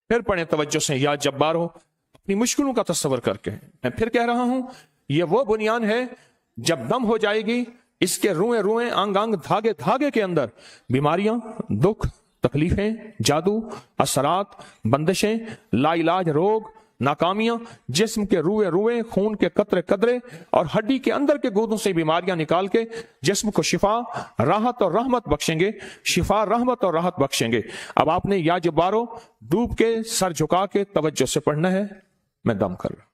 A: پھر پڑھیں توجہ سے, یا جبار ہو, اپنی مشکلوں کا تصور کر کے. میں پھر کہہ رہا ہوں, یہ وہ بنیان ہے جب دم ہو جائے گی, اس کے روئیں روئیں, انگ انگ, دھاگے دھاگے کے اندر بیماریاں, دکھ, تکلیفیں, جادو, اثرات, بندشیں, لا علاج روگ, ناکامیاں, جسم کے روئے روئے, خون کے قطرے قطرے اور ہڈی کے اندر کے گودوں سے بیماریاں نکال کے جسم کو شفا, راحت اور رحمت بخشیں گے. شفا, رحمت اور راحت بخشیں گے. اب آپ نے یا جبارو ڈوب کے, سر جھکا کے توجہ سے پڑھنا ہے. میں دم کر رہا ہوں.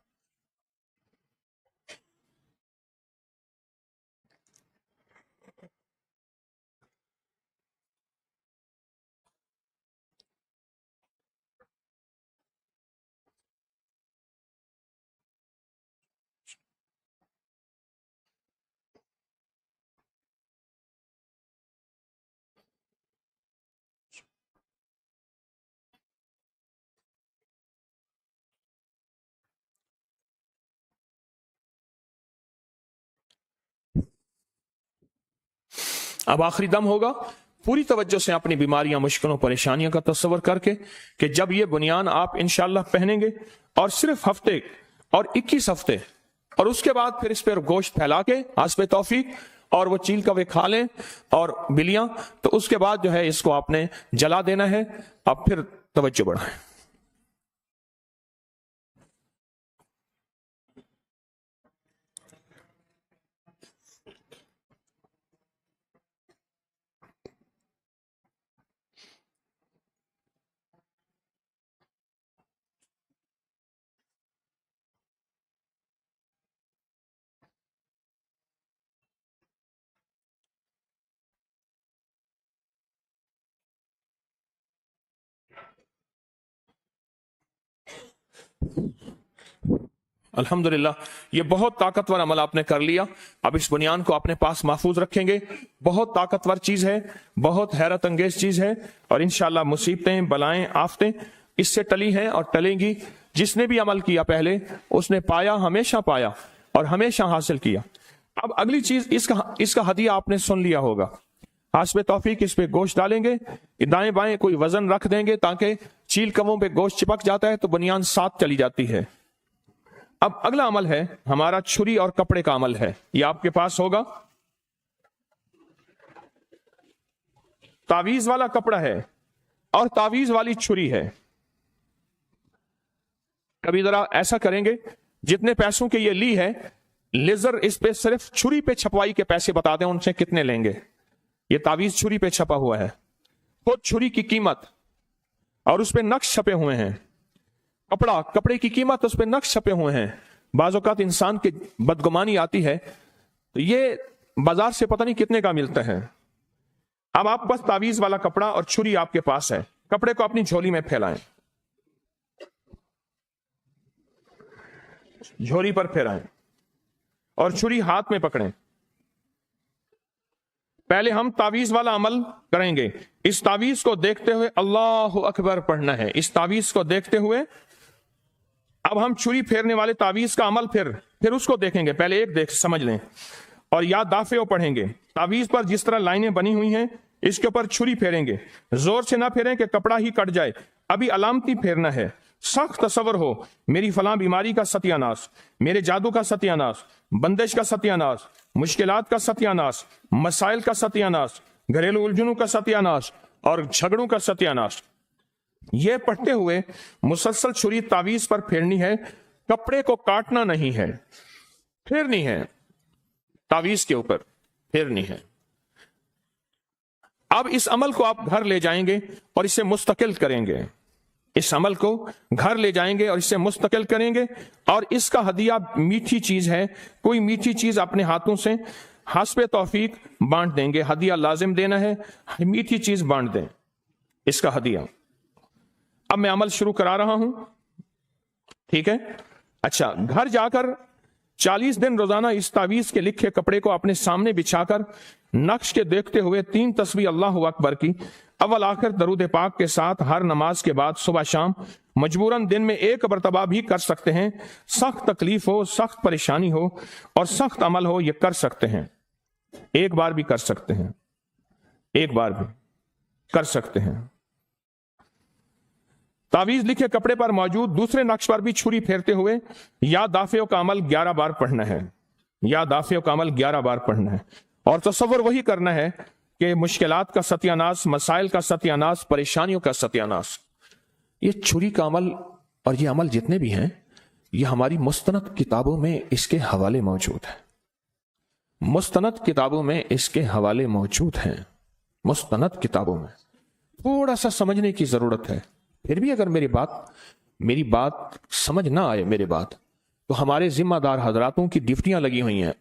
A: اب آخری دم ہوگا. پوری توجہ سے اپنی بیماریاں, مشکلوں, پریشانیوں کا تصور کر کے کہ جب یہ بنیان آپ انشاءاللہ پہنیں گے اور صرف ہفتے اور 21 ہفتے اور اس کے بعد پھر اس پہ گوشت پھیلا کے حسب توفیق اور وہ چیل کوے کھا لیں اور بلیاں, تو اس کے بعد جو ہے اس کو آپ نے جلا دینا ہے. اب پھر توجہ بڑھائیں. الحمدللہ, یہ بہت طاقتور عمل آپ نے کر لیا. اب اس بنیان کو اپنے پاس محفوظ رکھیں گے. بہت طاقتور چیز ہے, بہت حیرت انگیز چیز ہے, اور انشاءاللہ مصیبتیں, بلائیں, آفتیں اس سے ٹلی ہیں اور ٹلیں گی. جس نے بھی عمل کیا پہلے, اس نے پایا, ہمیشہ پایا اور ہمیشہ حاصل کیا. اب اگلی چیز, اس کا ہدیہ آپ نے سن لیا ہوگا. حسب توفیق اس پہ گوشت ڈالیں گے, دائیں بائیں کوئی وزن رکھ دیں گے تاکہ چیل کموں پہ گوشت چپک جاتا ہے تو بنیان ساتھ چلی جاتی ہے. اب اگلا عمل ہے ہمارا چھری اور کپڑے کا عمل ہے. یہ آپ کے پاس ہوگا. تعویذ والا کپڑا ہے اور تعویذ والی چھری ہے. کبھی ذرا ایسا کریں گے, جتنے پیسوں کے یہ لی ہے, لیزر اس پہ صرف چھری پہ چھپوائی کے پیسے بتا دیں ان سے کتنے لیں گے. یہ تعویذ چھری پہ چھپا ہوا ہے, خود چھری کی قیمت اور اس پہ نقش چھپے ہوئے ہیں. کپڑے کی قیمت, اس پہ نقش چھپے ہوئے ہیں. بعض اوقات انسان کی بدگمانی آتی ہے تو یہ بازار سے پتہ نہیں کتنے کا ملتا ہے. اب آپ بس تعویذ والا کپڑا اور چھری آپ کے پاس ہے. کپڑے کو اپنی جھولی میں پھیلائیں, جھولی پر پھیلائیں اور چھری ہاتھ میں پکڑیں. پہلے ہم تعویذ والا عمل کریں گے. اس تعویذ کو دیکھتے ہوئے اللہ اکبر پڑھنا ہے. اس تعویذ کو دیکھتے ہوئے اب ہم چھری پھیرنے والے تعویذ کا عمل پھر اس کو دیکھیں گے. پہلے ایک سمجھ لیں اور یا دافعو پڑھیں گے. تعویذ پر جس طرح لائنیں بنی ہوئی ہیں اس کے اوپر چھری پھیریں گے. زور سے نہ پھیریں کہ کپڑا ہی کٹ جائے. ابھی علامتی پھیرنا ہے. سخت تصور ہو, میری فلاں بیماری کا ستیہ ناش, میرے جادو کا ستیہ ناش, بندش کا ستیہ ناش, مشکلات کا ستیہ ناش, مسائل کا ستیہ ناش, گھریلو الجھنوں کا ستیہ ناش اور جھگڑوں کا ستیہ ناش. یہ پڑھتے ہوئے مسلسل چھری تعویذ پر پھیرنی ہے. کپڑے کو کاٹنا نہیں ہے, پھیرنی ہے. تعویذ کے اوپر پھیرنی ہے. اب اس عمل کو آپ گھر لے جائیں گے اور اسے مستقل کریں گے. اس عمل کو گھر لے جائیں گے اور اسے مستقل کریں گے، اور اس کا ہدیہ میٹھی چیز ہے، کوئی میٹھی چیز اپنے ہاتھوں سے حسب توفیق بانٹ دیں گے۔ ہدیہ لازم دینا ہے، میٹھی چیز بانٹ دیں، اس کا ہدیہ۔ اب میں عمل شروع کرا رہا ہوں، ٹھیک ہے؟ اچھا، گھر جا کر 40 دن روزانہ اس تعویذ کے لکھے کپڑے کو اپنے سامنے بچھا کر نقش کے دیکھتے ہوئے 3 تسبیح اللہ اکبر کی اول آخر درود پاک کے ساتھ ہر نماز کے بعد صبح شام مجبوراً دن میں 1 مرتبہ بھی کر سکتے ہیں۔ سخت تکلیف ہو، سخت پریشانی ہو اور سخت عمل ہو، یہ کر سکتے ہیں، ایک بار بھی کر سکتے ہیں، ایک بار بھی کر سکتے ہیں۔ تعویذ لکھے کپڑے پر موجود دوسرے نقش پر بھی چھری پھیرتے ہوئے یا دافعوں کا عمل 11 بار پڑھنا ہے، یا دافعوں کا عمل 11 بار پڑھنا ہے، اور تصور وہی کرنا ہے کہ مشکلات کا ستیہ ناش، مسائل کا ستیہ ناش، پریشانیوں کا ستیہ ناش۔ یہ چھری کا عمل اور یہ عمل جتنے بھی ہیں، یہ ہماری مستند کتابوں میں اس کے حوالے موجود ہیں، مستند کتابوں میں اس کے حوالے موجود ہیں، مستند کتابوں میں۔ تھوڑا سا سمجھنے کی ضرورت ہے، پھر بھی اگر میری بات سمجھ نہ آئے میرے بات، تو ہمارے ذمہ دار حضراتوں کی ڈیوٹیاں لگی ہوئی ہیں،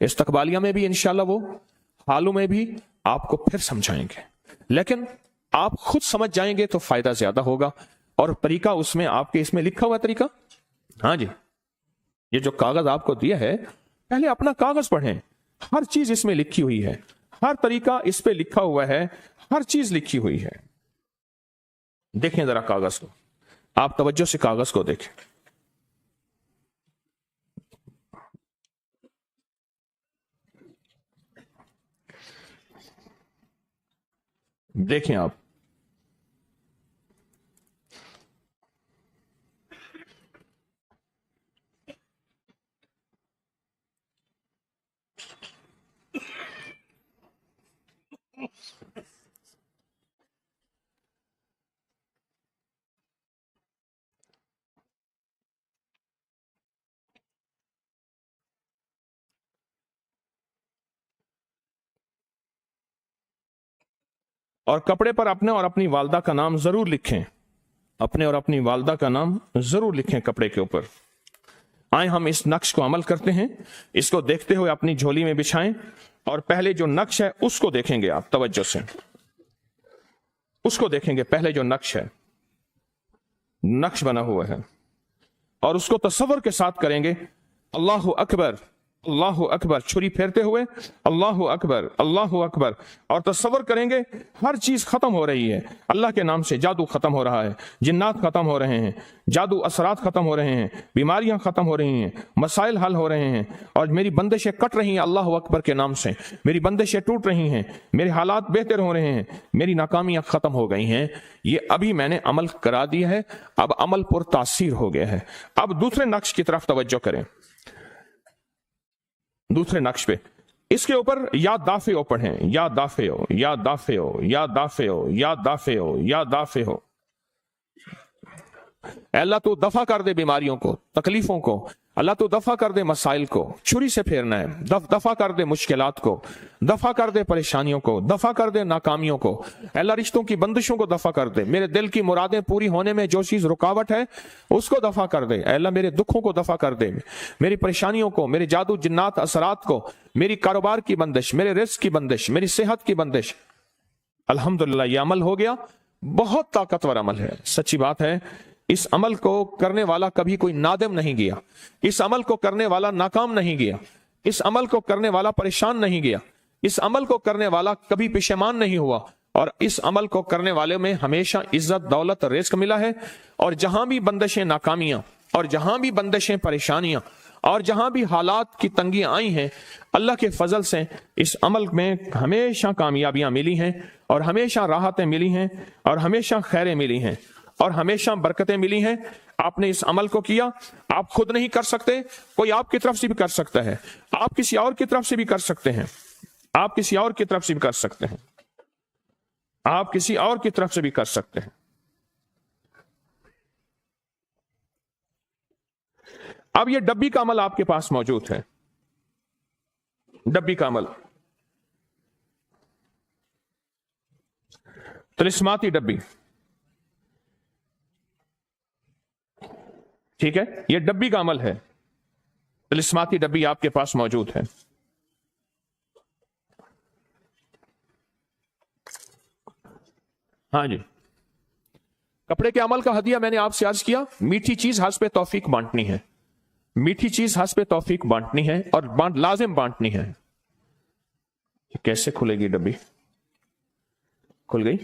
A: استقبالیہ میں بھی انشاءاللہ، وہ حالوں میں بھی آپ کو پھر سمجھائیں گے، لیکن آپ خود سمجھ جائیں گے تو فائدہ زیادہ ہوگا۔ اور طریقہ اس میں آپ کے اس میں لکھا ہوا طریقہ، ہاں جی، یہ جو کاغذ آپ کو دیا ہے، پہلے اپنا کاغذ پڑھیں، ہر چیز اس میں لکھی ہوئی ہے، ہر طریقہ اس پہ لکھا ہوا ہے، ہر چیز لکھی ہوئی ہے۔ دیکھیں ذرا کاغذ کو، آپ توجہ سے کاغذ کو دیکھیں۔ دیکھیں آپ، اور کپڑے پر اپنے اور اپنی والدہ کا نام ضرور لکھیں، اپنے اور اپنی والدہ کا نام ضرور لکھیں کپڑے کے اوپر۔ آئیں ہم اس نقش کو عمل کرتے ہیں، اس کو دیکھتے ہوئے اپنی جھولی میں بچھائیں، اور پہلے جو نقش ہے اس کو دیکھیں گے آپ توجہ سے، اس کو دیکھیں گے، پہلے جو نقش ہے، نقش بنا ہوا ہے، اور اس کو تصور کے ساتھ کریں گے، اللہ اکبر، اللہ اکبر، چھری پھیرتے ہوئے اللہ اکبر، اللہ اکبر، اور تصور کریں گے ہر چیز ختم ہو رہی ہے، اللہ کے نام سے جادو ختم ہو رہا ہے، جنات ختم ہو رہے ہیں، جادو اثرات ختم ہو رہے ہیں، بیماریاں ختم ہو رہی ہیں، مسائل حل ہو رہے ہیں، اور میری بندشیں کٹ رہی ہیں اللہ اکبر کے نام سے، میری بندشیں ٹوٹ رہی ہیں، میرے حالات بہتر ہو رہے ہیں، میری ناکامیاں ختم ہو گئی ہیں۔ یہ ابھی میں نے عمل کرا دیا ہے، اب عمل پر تاثیر ہو گیا ہے۔ اب دوسرے نقش کی طرف توجہ کریں، دوسرے نقش پہ اس کے اوپر یا دافعو پڑھیں، یا دافعو، یا دافعو، یا دافعو، یا دافعو، یا دافعو۔ اے اللہ تو دفع کر دے بیماریوں کو، تکلیفوں کو، اللہ تو دفع کر دے مسائل کو، چھری سے پھیرنا ہے، دفع کر دے مشکلات کو، دفع کر دے پریشانیوں کو، دفع کر دے ناکامیوں کو، اے اللہ رشتوں کی بندشوں کو دفع کر دے، میرے دل کی مرادیں پوری ہونے میں جو چیز رکاوٹ ہے اس کو دفع کر دے، اے اللہ میرے دکھوں کو دفع کر دے، میری پریشانیوں کو، میرے جادو جنات اثرات کو، میری کاروبار کی بندش، میرے رزق کی بندش، میری صحت کی بندش۔ الحمدللہ یہ عمل ہو گیا، بہت طاقتور عمل ہے، سچی بات ہے۔ اس عمل کو کرنے والا کبھی کوئی نادم نہیں گیا، اس عمل کو کرنے والا ناکام نہیں گیا، اس عمل کو کرنے والا پریشان نہیں گیا، اس عمل کو کرنے والا کبھی پشیمان نہیں ہوا، اور اس عمل کو کرنے والے میں ہمیشہ عزت، دولت، رزق ملا ہے۔ اور جہاں بھی بندشیں ناکامیاں، اور جہاں بھی بندشیں پریشانیاں، اور جہاں بھی حالات کی تنگیاں آئی ہیں، اللہ کے فضل سے اس عمل میں ہمیشہ کامیابیاں ملی ہیں، اور ہمیشہ راحتیں ملی ہیں، اور ہمیشہ خیریں ملی ہیں، اور ہمیشہ برکتیں ملی ہیں۔ آپ نے اس عمل کو کیا، آپ خود نہیں کر سکتے، کوئی آپ کی طرف سے بھی کر سکتا ہے، آپ کسی اور کی طرف سے بھی کر سکتے ہیں، آپ کسی اور کی طرف سے بھی کر سکتے ہیں، آپ کسی اور کی طرف سے بھی کر سکتے ہیں۔ اب یہ ڈبی کا عمل آپ کے پاس موجود ہے، ڈبی کا عمل، طلسماتی ڈبی۔ ٹھیک ہے، یہ ڈبی کا عمل ہے، طلسماتی ڈبی آپ کے پاس موجود ہے. ہاں جی، کپڑے کے عمل کا ہدیہ میں نے آپ سے عرض کیا، میٹھی چیز حسب توفیق بانٹنی ہے، میٹھی چیز حسب توفیق بانٹنی ہے، اور لازم بانٹنی ہے. کیسے کھلے گی ڈبی؟ کھل گئی.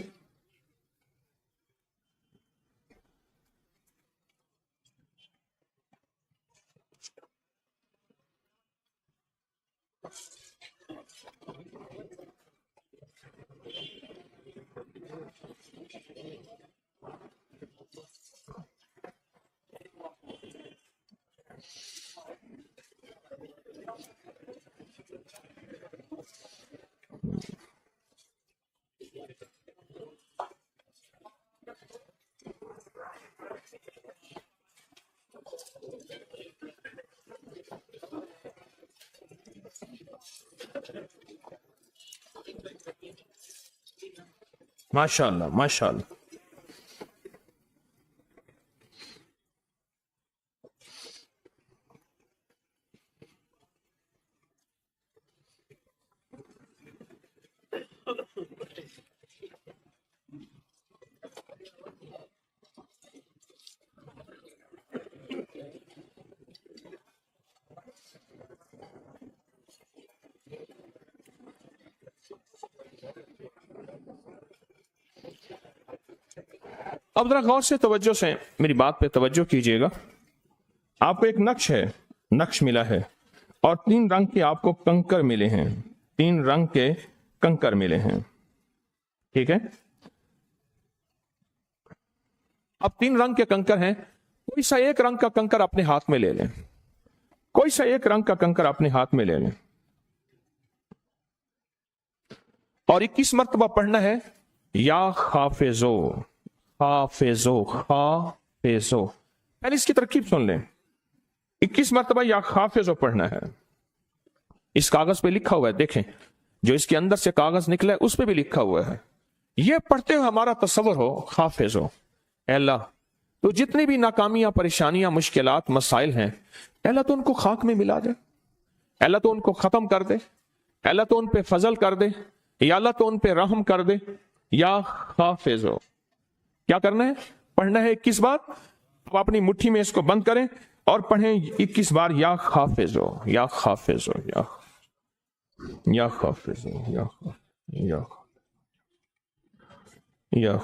A: ماشاء اللہ ماشاء اللہ. اب ذرا غور سے توجہ سے میری بات پہ توجہ کیجئے گا. آپ کو ایک نقش ہے، نقش ملا ہے، اور 3 رنگ کے آپ کو کنکر ملے ہیں، 3 رنگ کے کنکر ملے ہیں. ٹھیک ہے، اب 3 رنگ کے کنکر ہیں. کوئی سا ایک رنگ کا کنکر اپنے ہاتھ میں لے لیں، کوئی سا ایک رنگ کا کنکر اپنے ہاتھ میں لے لیں، اور 21 مرتبہ پڑھنا ہے یا حافظو، حافظو، حافظو. پہلے اس کی ترکیب سن لیں. 21 مرتبہ یا حافظو پڑھنا ہے. اس کاغذ پہ لکھا ہوا ہے، دیکھیں جو اس کے اندر سے کاغذ نکلا ہے اس پہ بھی لکھا ہوا ہے. یہ پڑھتے ہوئے ہمارا تصور ہو حافظو، اے اللہ تو جتنی بھی ناکامیاں، پریشانیاں، مشکلات، مسائل ہیں، اے اللہ تو ان کو خاک میں ملا دے، اے اللہ تو ان کو ختم کر دے، اے اللہ تو ان پہ فضل کر دے، یا اللہ تو ان پہ رحم کر دے. یا حافظو کیا کرنا ہے؟ پڑھنا ہے 21 بار. آپ اپنی مٹھی میں اس کو بند کریں اور پڑھیں 21 بار یا حافظو، یا حافظو، یا حافظو، یا یا یا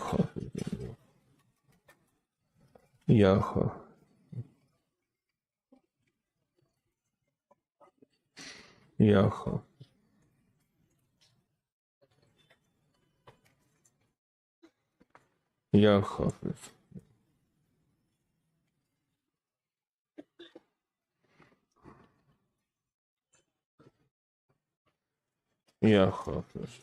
A: یا یا حافظ، یا حافظ.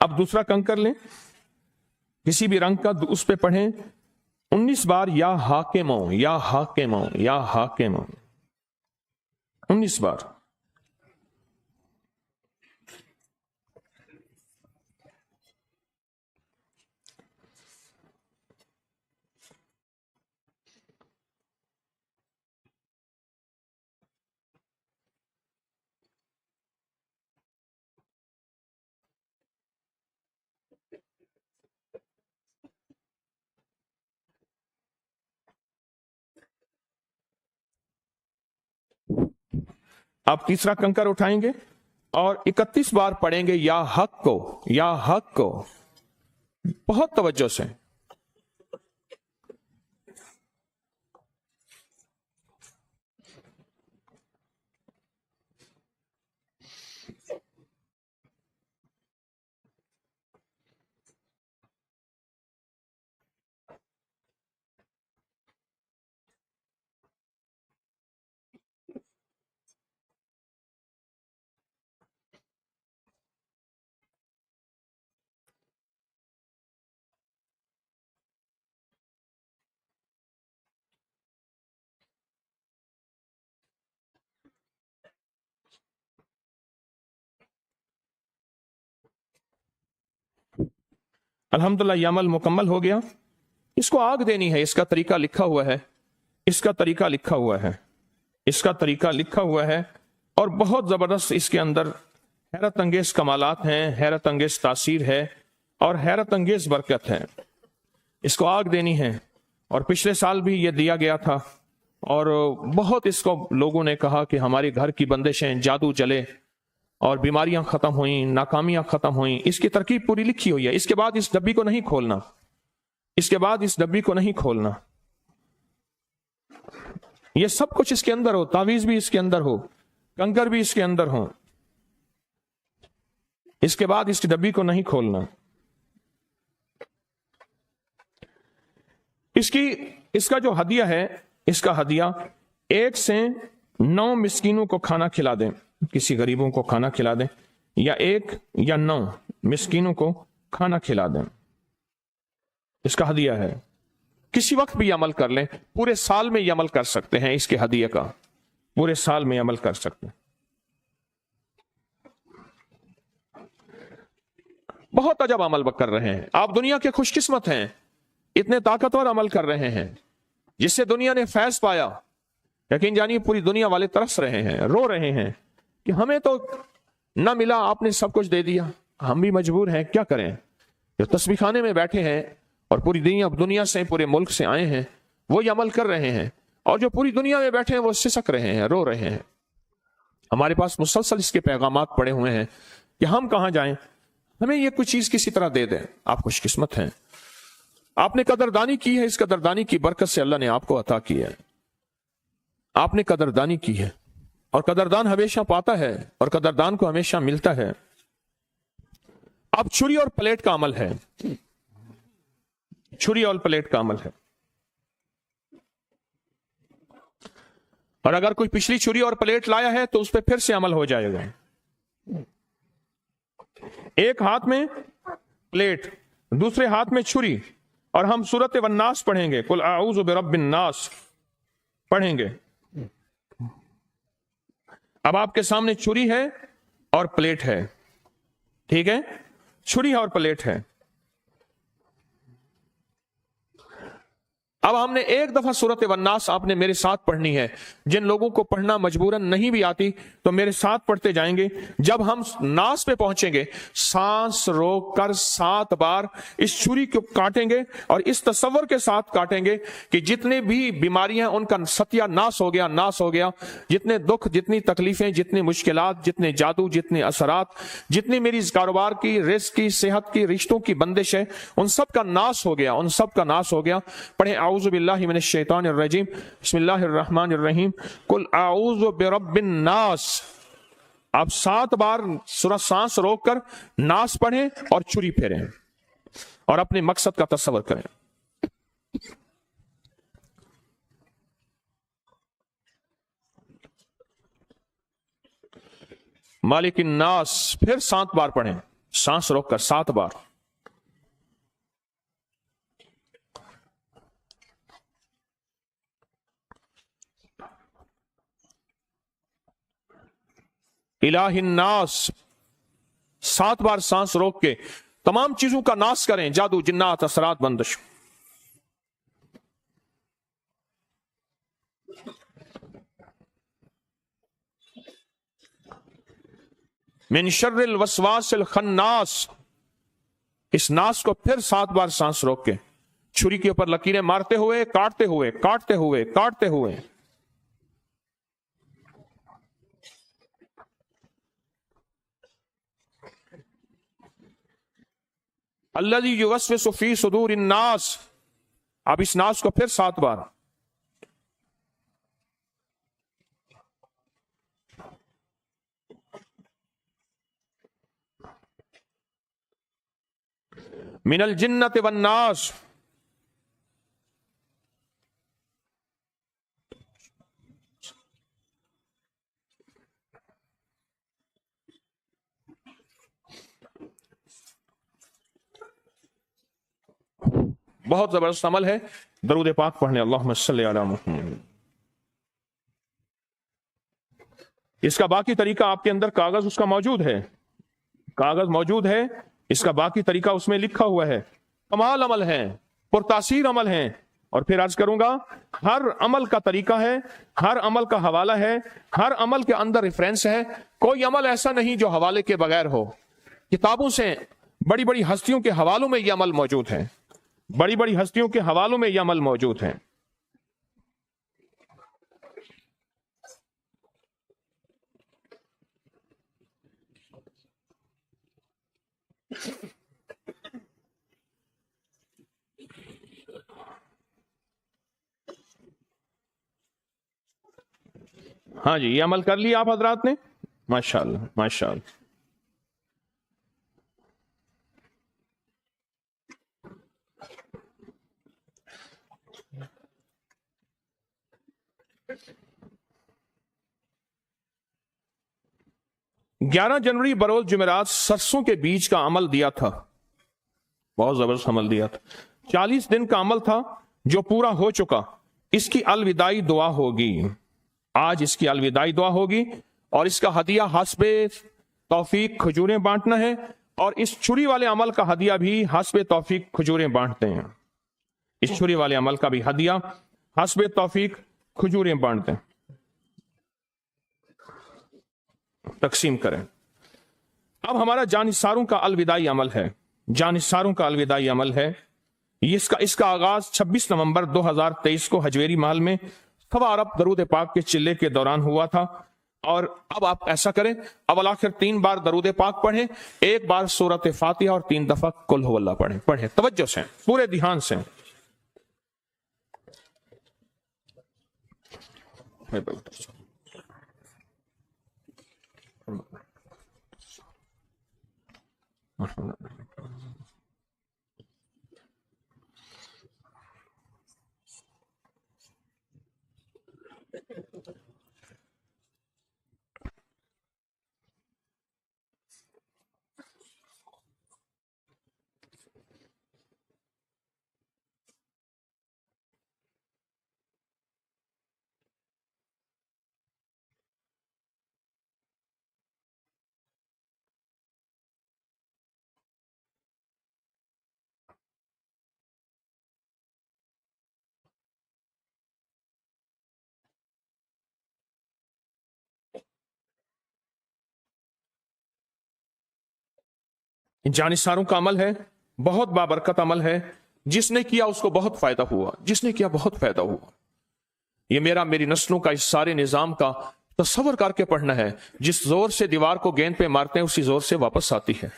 A: اب دوسرا کنکر لیں، کسی بھی رنگ کا، اس پہ پڑھیں 19 بار یا حاکموں، یا حاکموں، یا حاکموں، 19 بار. آپ تیسرا کنکر اٹھائیں گے اور 31 بار پڑھیں گے یا حق کو، یا حق کو. بہت توجہ سے. الحمدللہ یہ عمل مکمل ہو گیا. اس کو آگ دینی ہے. اس کا طریقہ لکھا ہوا ہے, اس کا طریقہ لکھا ہوا ہے, اس کا طریقہ لکھا ہوا ہے, اور بہت زبردست اس کے اندر حیرت انگیز کمالات ہیں, حیرت انگیز تاثیر ہے اور حیرت انگیز برکت ہے. اس کو آگ دینی ہے, اور پچھلے سال بھی یہ دیا گیا تھا, اور بہت اس کو لوگوں نے کہا کہ ہمارے گھر کی بندشیں, جادو چلے اور بیماریاں ختم ہوئیں, ناکامیاں ختم ہوئیں. اس کی ترکیب پوری لکھی ہوئی ہے. اس کے بعد اس ڈبی کو نہیں کھولنا, اس کے بعد اس ڈبی کو نہیں کھولنا. یہ سب کچھ اس کے اندر ہو, تعویذ بھی اس کے اندر ہو, کنکر بھی اس کے اندر ہو. اس کے بعد اس کی ڈبی کو نہیں کھولنا. اس کا جو ہدیہ ہے, اس کا ہدیہ 1 سے 9 مسکینوں کو کھانا کھلا دیں, کسی غریبوں کو کھانا کھلا دیں, یا 1 یا 9 مسکینوں کو کھانا کھلا دیں. اس کا ہدیہ ہے. کسی وقت بھی عمل کر لیں, پورے سال میں یہ عمل کر سکتے ہیں. اس کے ہدیہ کا پورے سال میں عمل کر سکتے ہیں. بہت عجب عمل کر رہے ہیں آپ. دنیا کے خوش قسمت ہیں, اتنے طاقتور عمل کر رہے ہیں جس سے دنیا نے فیض پایا. یقین جانیے پوری دنیا والے ترس رہے ہیں, رو رہے ہیں کہ ہمیں تو نہ ملا, آپ نے سب کچھ دے دیا, ہم بھی مجبور ہیں, کیا کریں. جو تسبیح خانے میں بیٹھے ہیں اور پوری دنیا سے, پورے ملک سے آئے ہیں, وہ یہ عمل کر رہے ہیں, اور جو پوری دنیا میں بیٹھے ہیں وہ سسک رہے ہیں, رو رہے ہیں. ہمارے پاس مسلسل اس کے پیغامات پڑے ہوئے ہیں کہ ہم کہاں جائیں, ہمیں یہ کوئی چیز کسی طرح دے دیں. آپ خوش قسمت ہیں, آپ نے قدردانی کی ہے. اس قدردانی کی برکت سے اللہ نے آپ کو عطا کی ہے. آپ نے قدردانی کی ہے, اور قدردان ہمیشہ پاتا ہے, اور قدردان کو ہمیشہ ملتا ہے. اب چھری اور پلیٹ کا عمل ہے, چھری اور پلیٹ کا عمل ہے. اور اگر کوئی پچھلی چھری اور پلیٹ لایا ہے تو اس پہ پھر سے عمل ہو جائے گا. ایک ہاتھ میں پلیٹ, دوسرے ہاتھ میں چھری, اور ہم سورۃ والناس پڑھیں گے, قل اعوذ برب الناس پڑھیں گے. اب آپ کے سامنے چھری ہے اور پلیٹ ہے, ٹھیک ہے, چھری اور پلیٹ ہے. اب ہم نے ایک دفعہ سورۃ والناس آپ نے میرے ساتھ پڑھنی ہے. جن لوگوں کو پڑھنا مجبوراً نہیں بھی آتی تو میرے ساتھ پڑھتے جائیں گے. جب ہم ناس پہ پہنچیں گے, سانس روک کر 7 بار اس چھری کو کاٹیں گے, اور اس تصور کے ساتھ کاٹیں گے کہ جتنے بھی بیماریاں ان کا ستیہ ناس ہو گیا, ناس ہو گیا. جتنے دکھ, جتنی تکلیفیں, جتنی مشکلات, جتنے جادو, جتنے اثرات, جتنی میری کاروبار کی, رزق کی, صحت کی, رشتوں کی بندش ہے, ان سب کا ناس ہو گیا, ان سب کا ناس ہو گیا. پڑھیں اعوذ باللہ من الشیطان الرجیم, بسم اللہ الرحمن الرحیم, قل اعوذ برب الناس. آپ 7 بار سورہ سانس روک کر ناس پڑھیں اور چھری پھیریں, اور اپنے مقصد کا تصور کریں. مالک الناس, پھر 7 بار پڑھیں, سانس روک کر 7 بار. الہ الناس, 7 بار سانس روک کے تمام چیزوں کا ناس کریں, جادو, جنات, اثرات, بندش. من شر الوسواس الخناس, اس ناس کو پھر 7 بار سانس روک کے چھری کے اوپر لکیریں مارتے ہوئے, کاٹتے ہوئے, کاٹتے ہوئے, کاٹتے ہوئے. الذی یوسوس فی صدور الناس, اب اس ناس کو پھر 7 بار. من الجنۃ والناس, بہت زبردست عمل ہے. درود پاک پڑھنے, اللہم صلی علی محمد. اس کا باقی طریقہ آپ کے اندر کاغذ اس کا موجود ہے, کاغذ موجود ہے, اس کا باقی طریقہ اس میں لکھا ہوا ہے. کمال عمل ہیں، پرتاثیر عمل ہیں. اور پھر عرض کروں گا ہر عمل کا طریقہ ہے، ہر عمل کا حوالہ ہے، ہر عمل کے اندر ریفرنس ہے. کوئی عمل ایسا نہیں جو حوالے کے بغیر ہو. کتابوں سے بڑی بڑی ہستیوں کے حوالوں میں یہ عمل موجود ہے، بڑی بڑی ہستیوں کے حوالوں میں یہ عمل موجود ہے. ہاں جی، یہ عمل کر لیا آپ حضرات نے؟ ماشاءاللہ ماشاءاللہ. گیارہ جنوری بروز جمعرات سرسوں کے بیج کا عمل دیا تھا، بہت زبردست عمل دیا تھا. 40 دن کا عمل تھا جو پورا ہو چکا. اس کی الوداعی دعا ہوگی آج، اس کی الوداعی دعا ہوگی. اور اس کا ہدیہ حسب توفیق کھجوریں بانٹنا ہے. اور اس چھری والے عمل کا ہدیہ بھی حسب توفیق کھجوریں بانٹتے ہیں. اس چھری والے عمل کا بھی ہدیہ حسب توفیق کھجوریں بانٹتے ہیں. تقسیم کریں. اب ہمارا جانثاروں کا الوداعی عمل ہے، جانثاروں کا الوداعی عمل ہے. اس کا آغاز 26 نومبر 2023 کو حجویری محل میں 1.25 ارب درود پاک کے چلے کے دوران ہوا تھا. اور اب آپ ایسا کریں، اول آخر 3 بار درود پاک پڑھیں، 1 بار سورۃ فاتحہ اور 3 دفعہ قل ہو اللہ پڑھیں توجہ سے، پورے دھیان سے. جانثاروں کا عمل ہے، بہت بابرکت عمل ہے. جس نے کیا اس کو بہت فائدہ ہوا، جس نے کیا بہت فائدہ ہوا. یہ میری نسلوں کا اس سارے نظام کا تصور کر کے پڑھنا ہے. جس زور سے دیوار کو گیند پہ مارتے ہیں اسی زور سے واپس آتی ہے.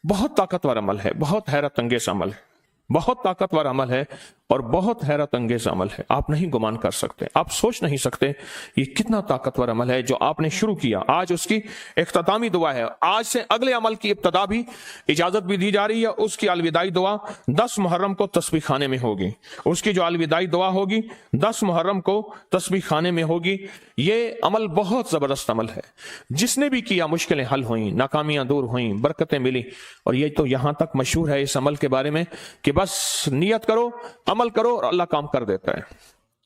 A: بہت طاقتور عمل ہے، بہت حیرت انگیز عمل ہے، بہت طاقتور عمل ہے اور بہت حیرت انگیز عمل ہے. آپ نہیں گمان کر سکتے، آپ سوچ نہیں سکتے یہ کتنا طاقتور عمل ہے جو آپ نے شروع کیا. آج اس کی اختتامی دعا ہے. آج سے اگلے عمل کی ابتدا بھی، اجازت بھی دی جا رہی ہے. اس کی الوداعی دعا 10 محرم کو تسبیح خانے میں ہوگی. اس کی جو الوداعی دعا ہوگی 10 محرم کو تسبیح خانے میں ہوگی. یہ عمل بہت زبردست عمل ہے. جس نے بھی کیا مشکلیں حل ہوئیں، ناکامیاں دور ہوئیں، برکتیں ملی. اور یہ تو یہاں تک مشہور ہے اس عمل کے بارے میں کہ بس نیت کرو، عمل کرو اور اللہ کام کر دیتا ہے.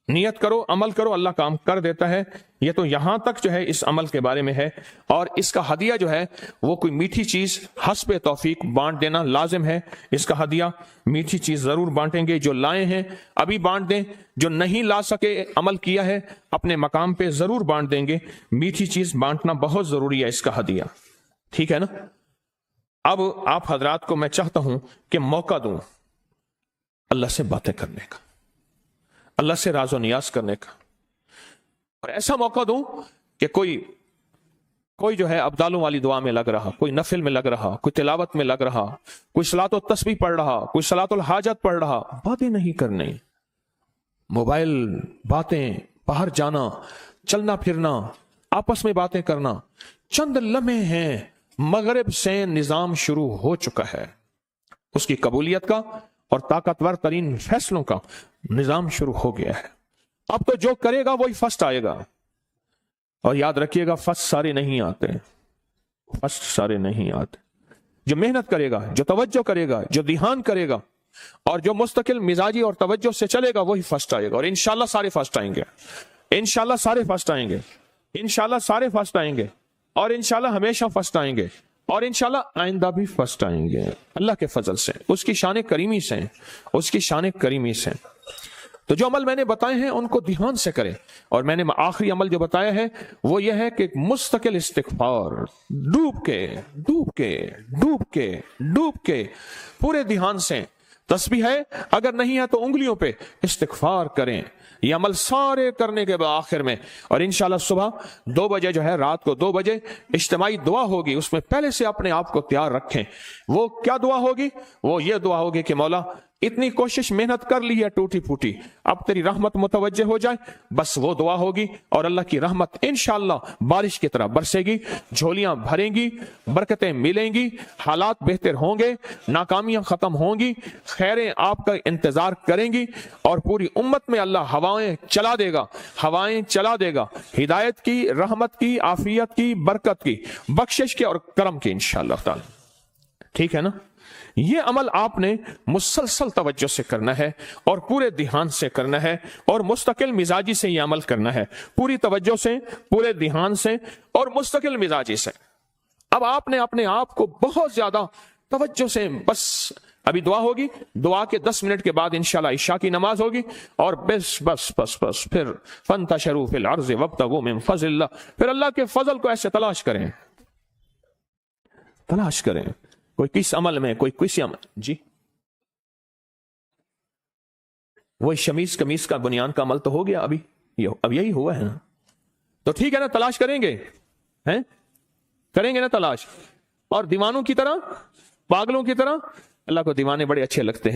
A: نیت کرو، عمل کرو، اللہ کام کر دیتا ہے. یہ تو یہاں تک جو ہے اس عمل کے بارے میں ہے. اور اس کا ہدیہ جو ہے وہ کوئی میٹھی چیز حسب توفیق بانٹ دینا لازم ہے. اس کا ہدیہ میٹھی چیز ضرور بانٹیں گے. جو لائے ہیں ابھی بانٹ دیں، جو نہیں لا سکے عمل کیا ہے اپنے مقام پہ ضرور بانٹ دیں گے. میٹھی چیز بانٹنا بہت ضروری ہے اس کا ہدیہ. ٹھیک ہے نا؟ اب آپ حضرات کو میں چاہتا ہوں کہ موقع دوں اللہ سے باتیں کرنے کا، اللہ سے راز و نیاز کرنے کا. اور ایسا موقع دوں کہ کوئی جو ہے ابدالوں والی دعا میں لگ رہا، کوئی نفل میں لگ رہا، کوئی تلاوت میں لگ رہا، کوئی صلاۃ و تسبیح پڑھ رہا، کوئی صلاۃ الحاجت پڑھ رہا. باتیں نہیں کرنی، موبائل باتیں، باہر جانا، چلنا پھرنا، آپس میں باتیں کرنا. چند لمحے ہیں، مغرب سے نظام شروع ہو چکا ہے. اس کی قبولیت کا اور طاقتور ترین فیصلوں کا نظام شروع ہو گیا ہے. اب تو جو کرے گا وہی فرسٹ آئے گا. اور یاد رکھیے گا فرسٹ سارے نہیں آتے، فرسٹ سارے نہیں آتے. جو محنت کرے گا، جو توجہ کرے گا، جو دھیان کرے گا اور جو مستقل مزاجی اور توجہ سے چلے گا وہی فرسٹ آئے گا. اور انشاءاللہ سارے فرسٹ آئیں گے، انشاءاللہ سارے فرسٹ آئیں گے، انشاءاللہ سارے فرسٹ آئیں گے اور انشاءاللہ ہمیشہ فرسٹ آئیں گے. اور انشاءاللہ آئندہ بھی فرسٹ آئیں گے اللہ کے فضل سے، اس کی شان کریمی سے، اس کی شان کریمی سے۔ تو جو عمل میں نے بتائے ہیں ان کو دھیان سے کریں، اور میں نے آخری عمل جو بتایا ہے وہ یہ ہے کہ مستقل استغفار، ڈوب کے پورے دھیان سے تسبیح ہے، اگر نہیں ہے تو انگلیوں پہ استغفار کریں۔ یہ عمل سارے کرنے کے بعد آخر میں، اور انشاءاللہ صبح 2 بجے جو ہے، رات کو 2 بجے اجتماعی دعا ہوگی، اس میں پہلے سے اپنے آپ کو تیار رکھیں۔ وہ کیا دعا ہوگی؟ وہ یہ دعا ہوگی کہ مولا اتنی کوشش محنت کر لی ہے ٹوٹی پھوٹی، اب تیری رحمت متوجہ ہو جائے، بس وہ دعا ہوگی، اور اللہ کی رحمت انشاءاللہ بارش کی طرح برسے گی، جھولیاں بھریں گی، برکتیں ملیں گی، حالات بہتر ہوں گے، ناکامیاں ختم ہوں گی، خیریں آپ کا انتظار کریں گی، اور پوری امت میں اللہ ہوائیں چلا دے گا، ہدایت کی، رحمت کی، عافیت کی، برکت کی، بخشش کے اور کرم کی انشاءاللہ تعالی۔ ٹھیک ہے نا؟ یہ عمل آپ نے مسلسل توجہ سے کرنا ہے، اور پورے دھیان سے کرنا ہے، اور مستقل مزاجی سے یہ عمل کرنا ہے، پوری توجہ سے، پورے دھیان سے، اور مستقل مزاجی سے۔ اب آپ نے اپنے آپ کو بہت زیادہ توجہ سے، بس ابھی دعا ہوگی، دعا کے 10 منٹ کے بعد انشاءاللہ عشاء کی نماز ہوگی، اور بس پھر فانتشروا فی الارض وابتغوا من فضل اللہ، پھر اللہ کے فضل کو ایسے تلاش کریں، کوئی کس عمل میں، کوئی کسی عمل۔ جی وہی شمیز قمیص کا بنیان کا عمل تو ہو گیا، اب یہی ہوا ہے نا، تو ٹھیک ہے نا، تلاش کریں گے نا تلاش، اور دیوانوں کی طرح، پاگلوں کی طرح۔ اللہ کو دیوانے بڑے اچھے لگتے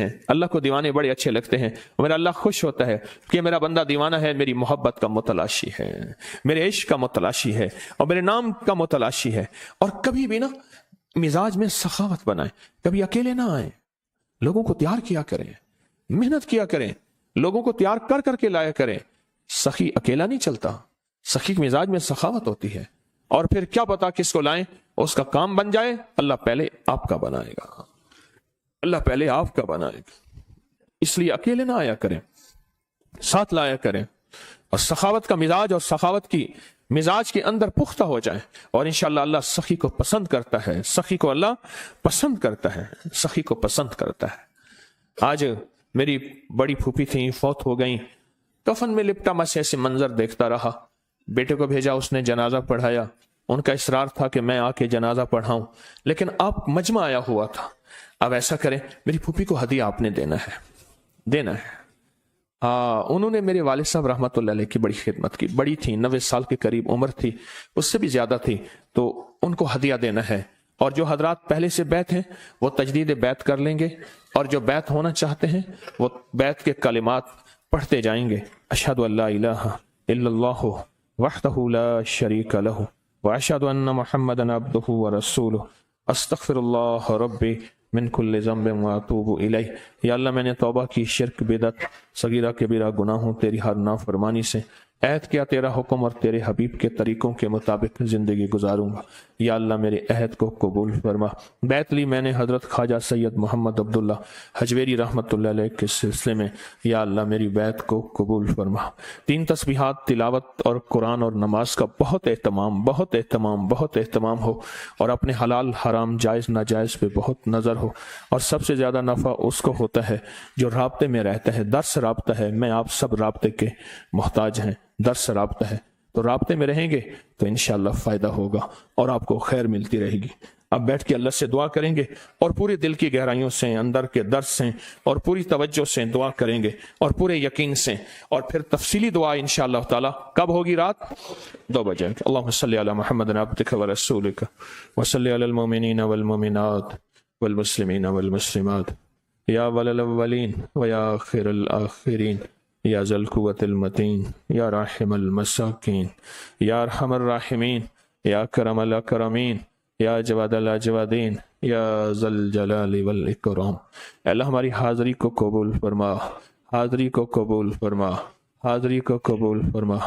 A: ہیں، میرا اللہ خوش ہوتا ہے کہ میرا بندہ دیوانہ ہے، میری محبت کا متلاشی ہے، میرے عشق کا متلاشی ہے، اور میرے نام کا متلاشی ہے۔ اور کبھی بھی نا مزاج میں سخاوت بنائیں، کبھی اکیلے نہ آئیں، لوگوں کو تیار کیا کریں، محنت کیا کریں، لوگوں کو تیار کر کے لایا کریں۔ سخی اکیلا نہیں چلتا، سخی کے مزاج میں سخاوت ہوتی ہے، اور پھر کیا پتا کس کو لائیں، اس کا کام بن جائے، اللہ پہلے آپ کا بنائے گا، اس لیے اکیلے نہ آیا کریں، ساتھ لایا کریں، اور سخاوت کا مزاج اور سخاوت کی مزاج کے اندر پختہ ہو جائیں، اور انشاءاللہ اللہ سخی کو پسند کرتا ہے، سخی کو پسند کرتا ہے۔ آج میری بڑی پھوپھی تھیں، فوت ہو گئیں، کفن میں لپٹا میں ایسے منظر دیکھتا رہا، بیٹے کو بھیجا، اس نے جنازہ پڑھایا، ان کا اصرار تھا کہ میں آ کے جنازہ پڑھاؤں، لیکن اب مجمع آیا ہوا تھا، اب ایسا کریں میری پھوپھی کو ہدیہ آپ نے دینا ہے۔ انہوں نے میرے والد صاحب رحمۃ اللہ علیہ کی بڑی خدمت کی، بڑی تھی، 90 سال کے قریب عمر تھی، اس سے بھی زیادہ تھی، تو ان کو ہدیہ دینا ہے، اور جو حضرات پہلے سے بیعت ہیں وہ تجدید بیعت کر لیں گے، اور جو بیعت ہونا چاہتے ہیں وہ بیعت کے کلمات پڑھتے جائیں گے، اشہد ان لا الہ الا اللہ وحدہ لا شریک لہ واشہد ان محمدا عبدہ ورسولہ استغفر اللہ ربی من کل ذنب واتوب الیہ۔ یا اللہ میں نے توبہ کی شرک، بدعت، صغیرہ کبیرہ گناہوں، تیری ہر نافرمانی سے، عہد کیا تیرا حکم اور تیرے حبیب کے طریقوں کے مطابق زندگی گزاروں گا، یا اللہ میرے عہد کو قبول فرما۔ بیعت لی میں نے حضرت خواجہ سید محمد عبداللہ حجویری رحمۃ اللہ علیہ کے سلسلے میں، یا اللہ میری بیعت کو قبول فرما۔ 3 تسبیحات، تلاوت اور قرآن اور نماز کا بہت اہتمام ہو، اور اپنے حلال حرام جائز ناجائز پہ بہت نظر ہو، اور سب سے زیادہ نفع اس کو ہوتا ہے جو رابطے میں رہتا ہے، درس رابطہ ہے، میں آپ سب رابطے کے محتاج ہیں، درس رابطہ ہے، تو رابطے میں رہیں گے تو انشاءاللہ فائدہ ہوگا اور آپ کو خیر ملتی رہے گی۔ اب بیٹھ کے اللہ سے دعا کریں گے، اور پورے دل کی گہرائیوں سے، اندر کے درد سے، اور پوری توجہ سے دعا کریں گے، اور پورے یقین سے، اور پھر تفصیلی دعا انشاءاللہ تعالی کب ہوگی؟ رات 2 بجے۔ اللہم صلی علی محمد عبدک ورسولک وصلی علی المؤمنین والمؤمنات والمسلمین والمسلمات یا اول الاولین و یا آخر الآخرین یا ذی القوة المتین یا راحم المساکین یا ارحم الراحمین یا اکرم الاکرمین یا جواد الاجوادین یا ذی الجلال والاکرام۔ اللہ ہماری حاضری کو قبول فرما، حاضری کو قبول فرما، حاضری کو قبول فرما۔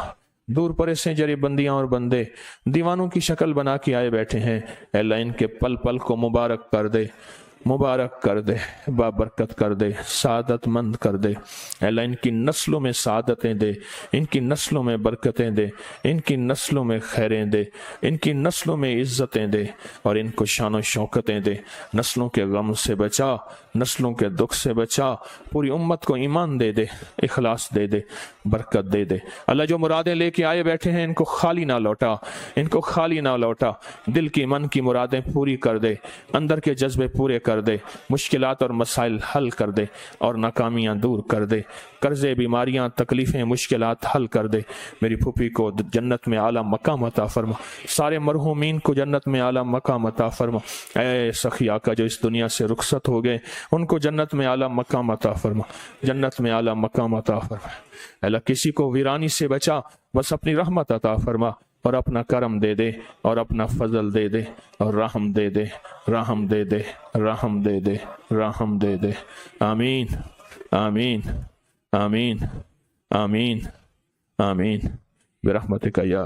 A: دور پرے سے جری بندیاں اور بندے دیوانوں کی شکل بنا کے آئے بیٹھے ہیں، اللہ ان کے پل پل کو مبارک کر دے، مبارک کر دے، بابرکت کر دے، سعادت مند کر دے۔ اللہ ان کی نسلوں میں سعادتیں دے، ان کی نسلوں میں برکتیں دے، ان کی نسلوں میں خیریں دے، ان کی نسلوں میں عزتیں دے، اور ان کو شان و شوکتیں دے۔ نسلوں کے غم سے بچا، نسلوں کے دکھ سے بچا، پوری امت کو ایمان دے دے، اخلاص دے دے، برکت دے دے۔ اللہ جو مرادیں لے کے آئے بیٹھے ہیں ان کو خالی نہ لوٹا، ان کو خالی نہ لوٹا، دل کی من کی مرادیں پوری کر دے، اندر کے جذبے پورے کر دے، مشکلات اور مسائل حل کر دے، اور ناکامیاں دور کر دے، قرضے، بیماریاں، تکلیفیں، مشکلات حل کر دے۔ میری پھوپھی کو جنت میں اعلیٰ مقام عطا فرما، سارے مرحومین کو جنت میں اعلیٰ مقام عطا فرما۔ اے سخی آقا جو اس دنیا سے رخصت ہو گئے ان کو جنت میں اعلیٰ مقام عطا فرما، جنت میں اعلیٰ مقام عطا فرما۔ اللہ کسی کو ویرانی سے بچا، بس اپنی رحمت عطا فرما، اور اپنا کرم دے دے، اور اپنا فضل دے دے، اور رحم دے دے، رحم دے دے، رحم دے دے، رحم دے دے۔ آمین آمین آمین آمین آمین برحمتک یا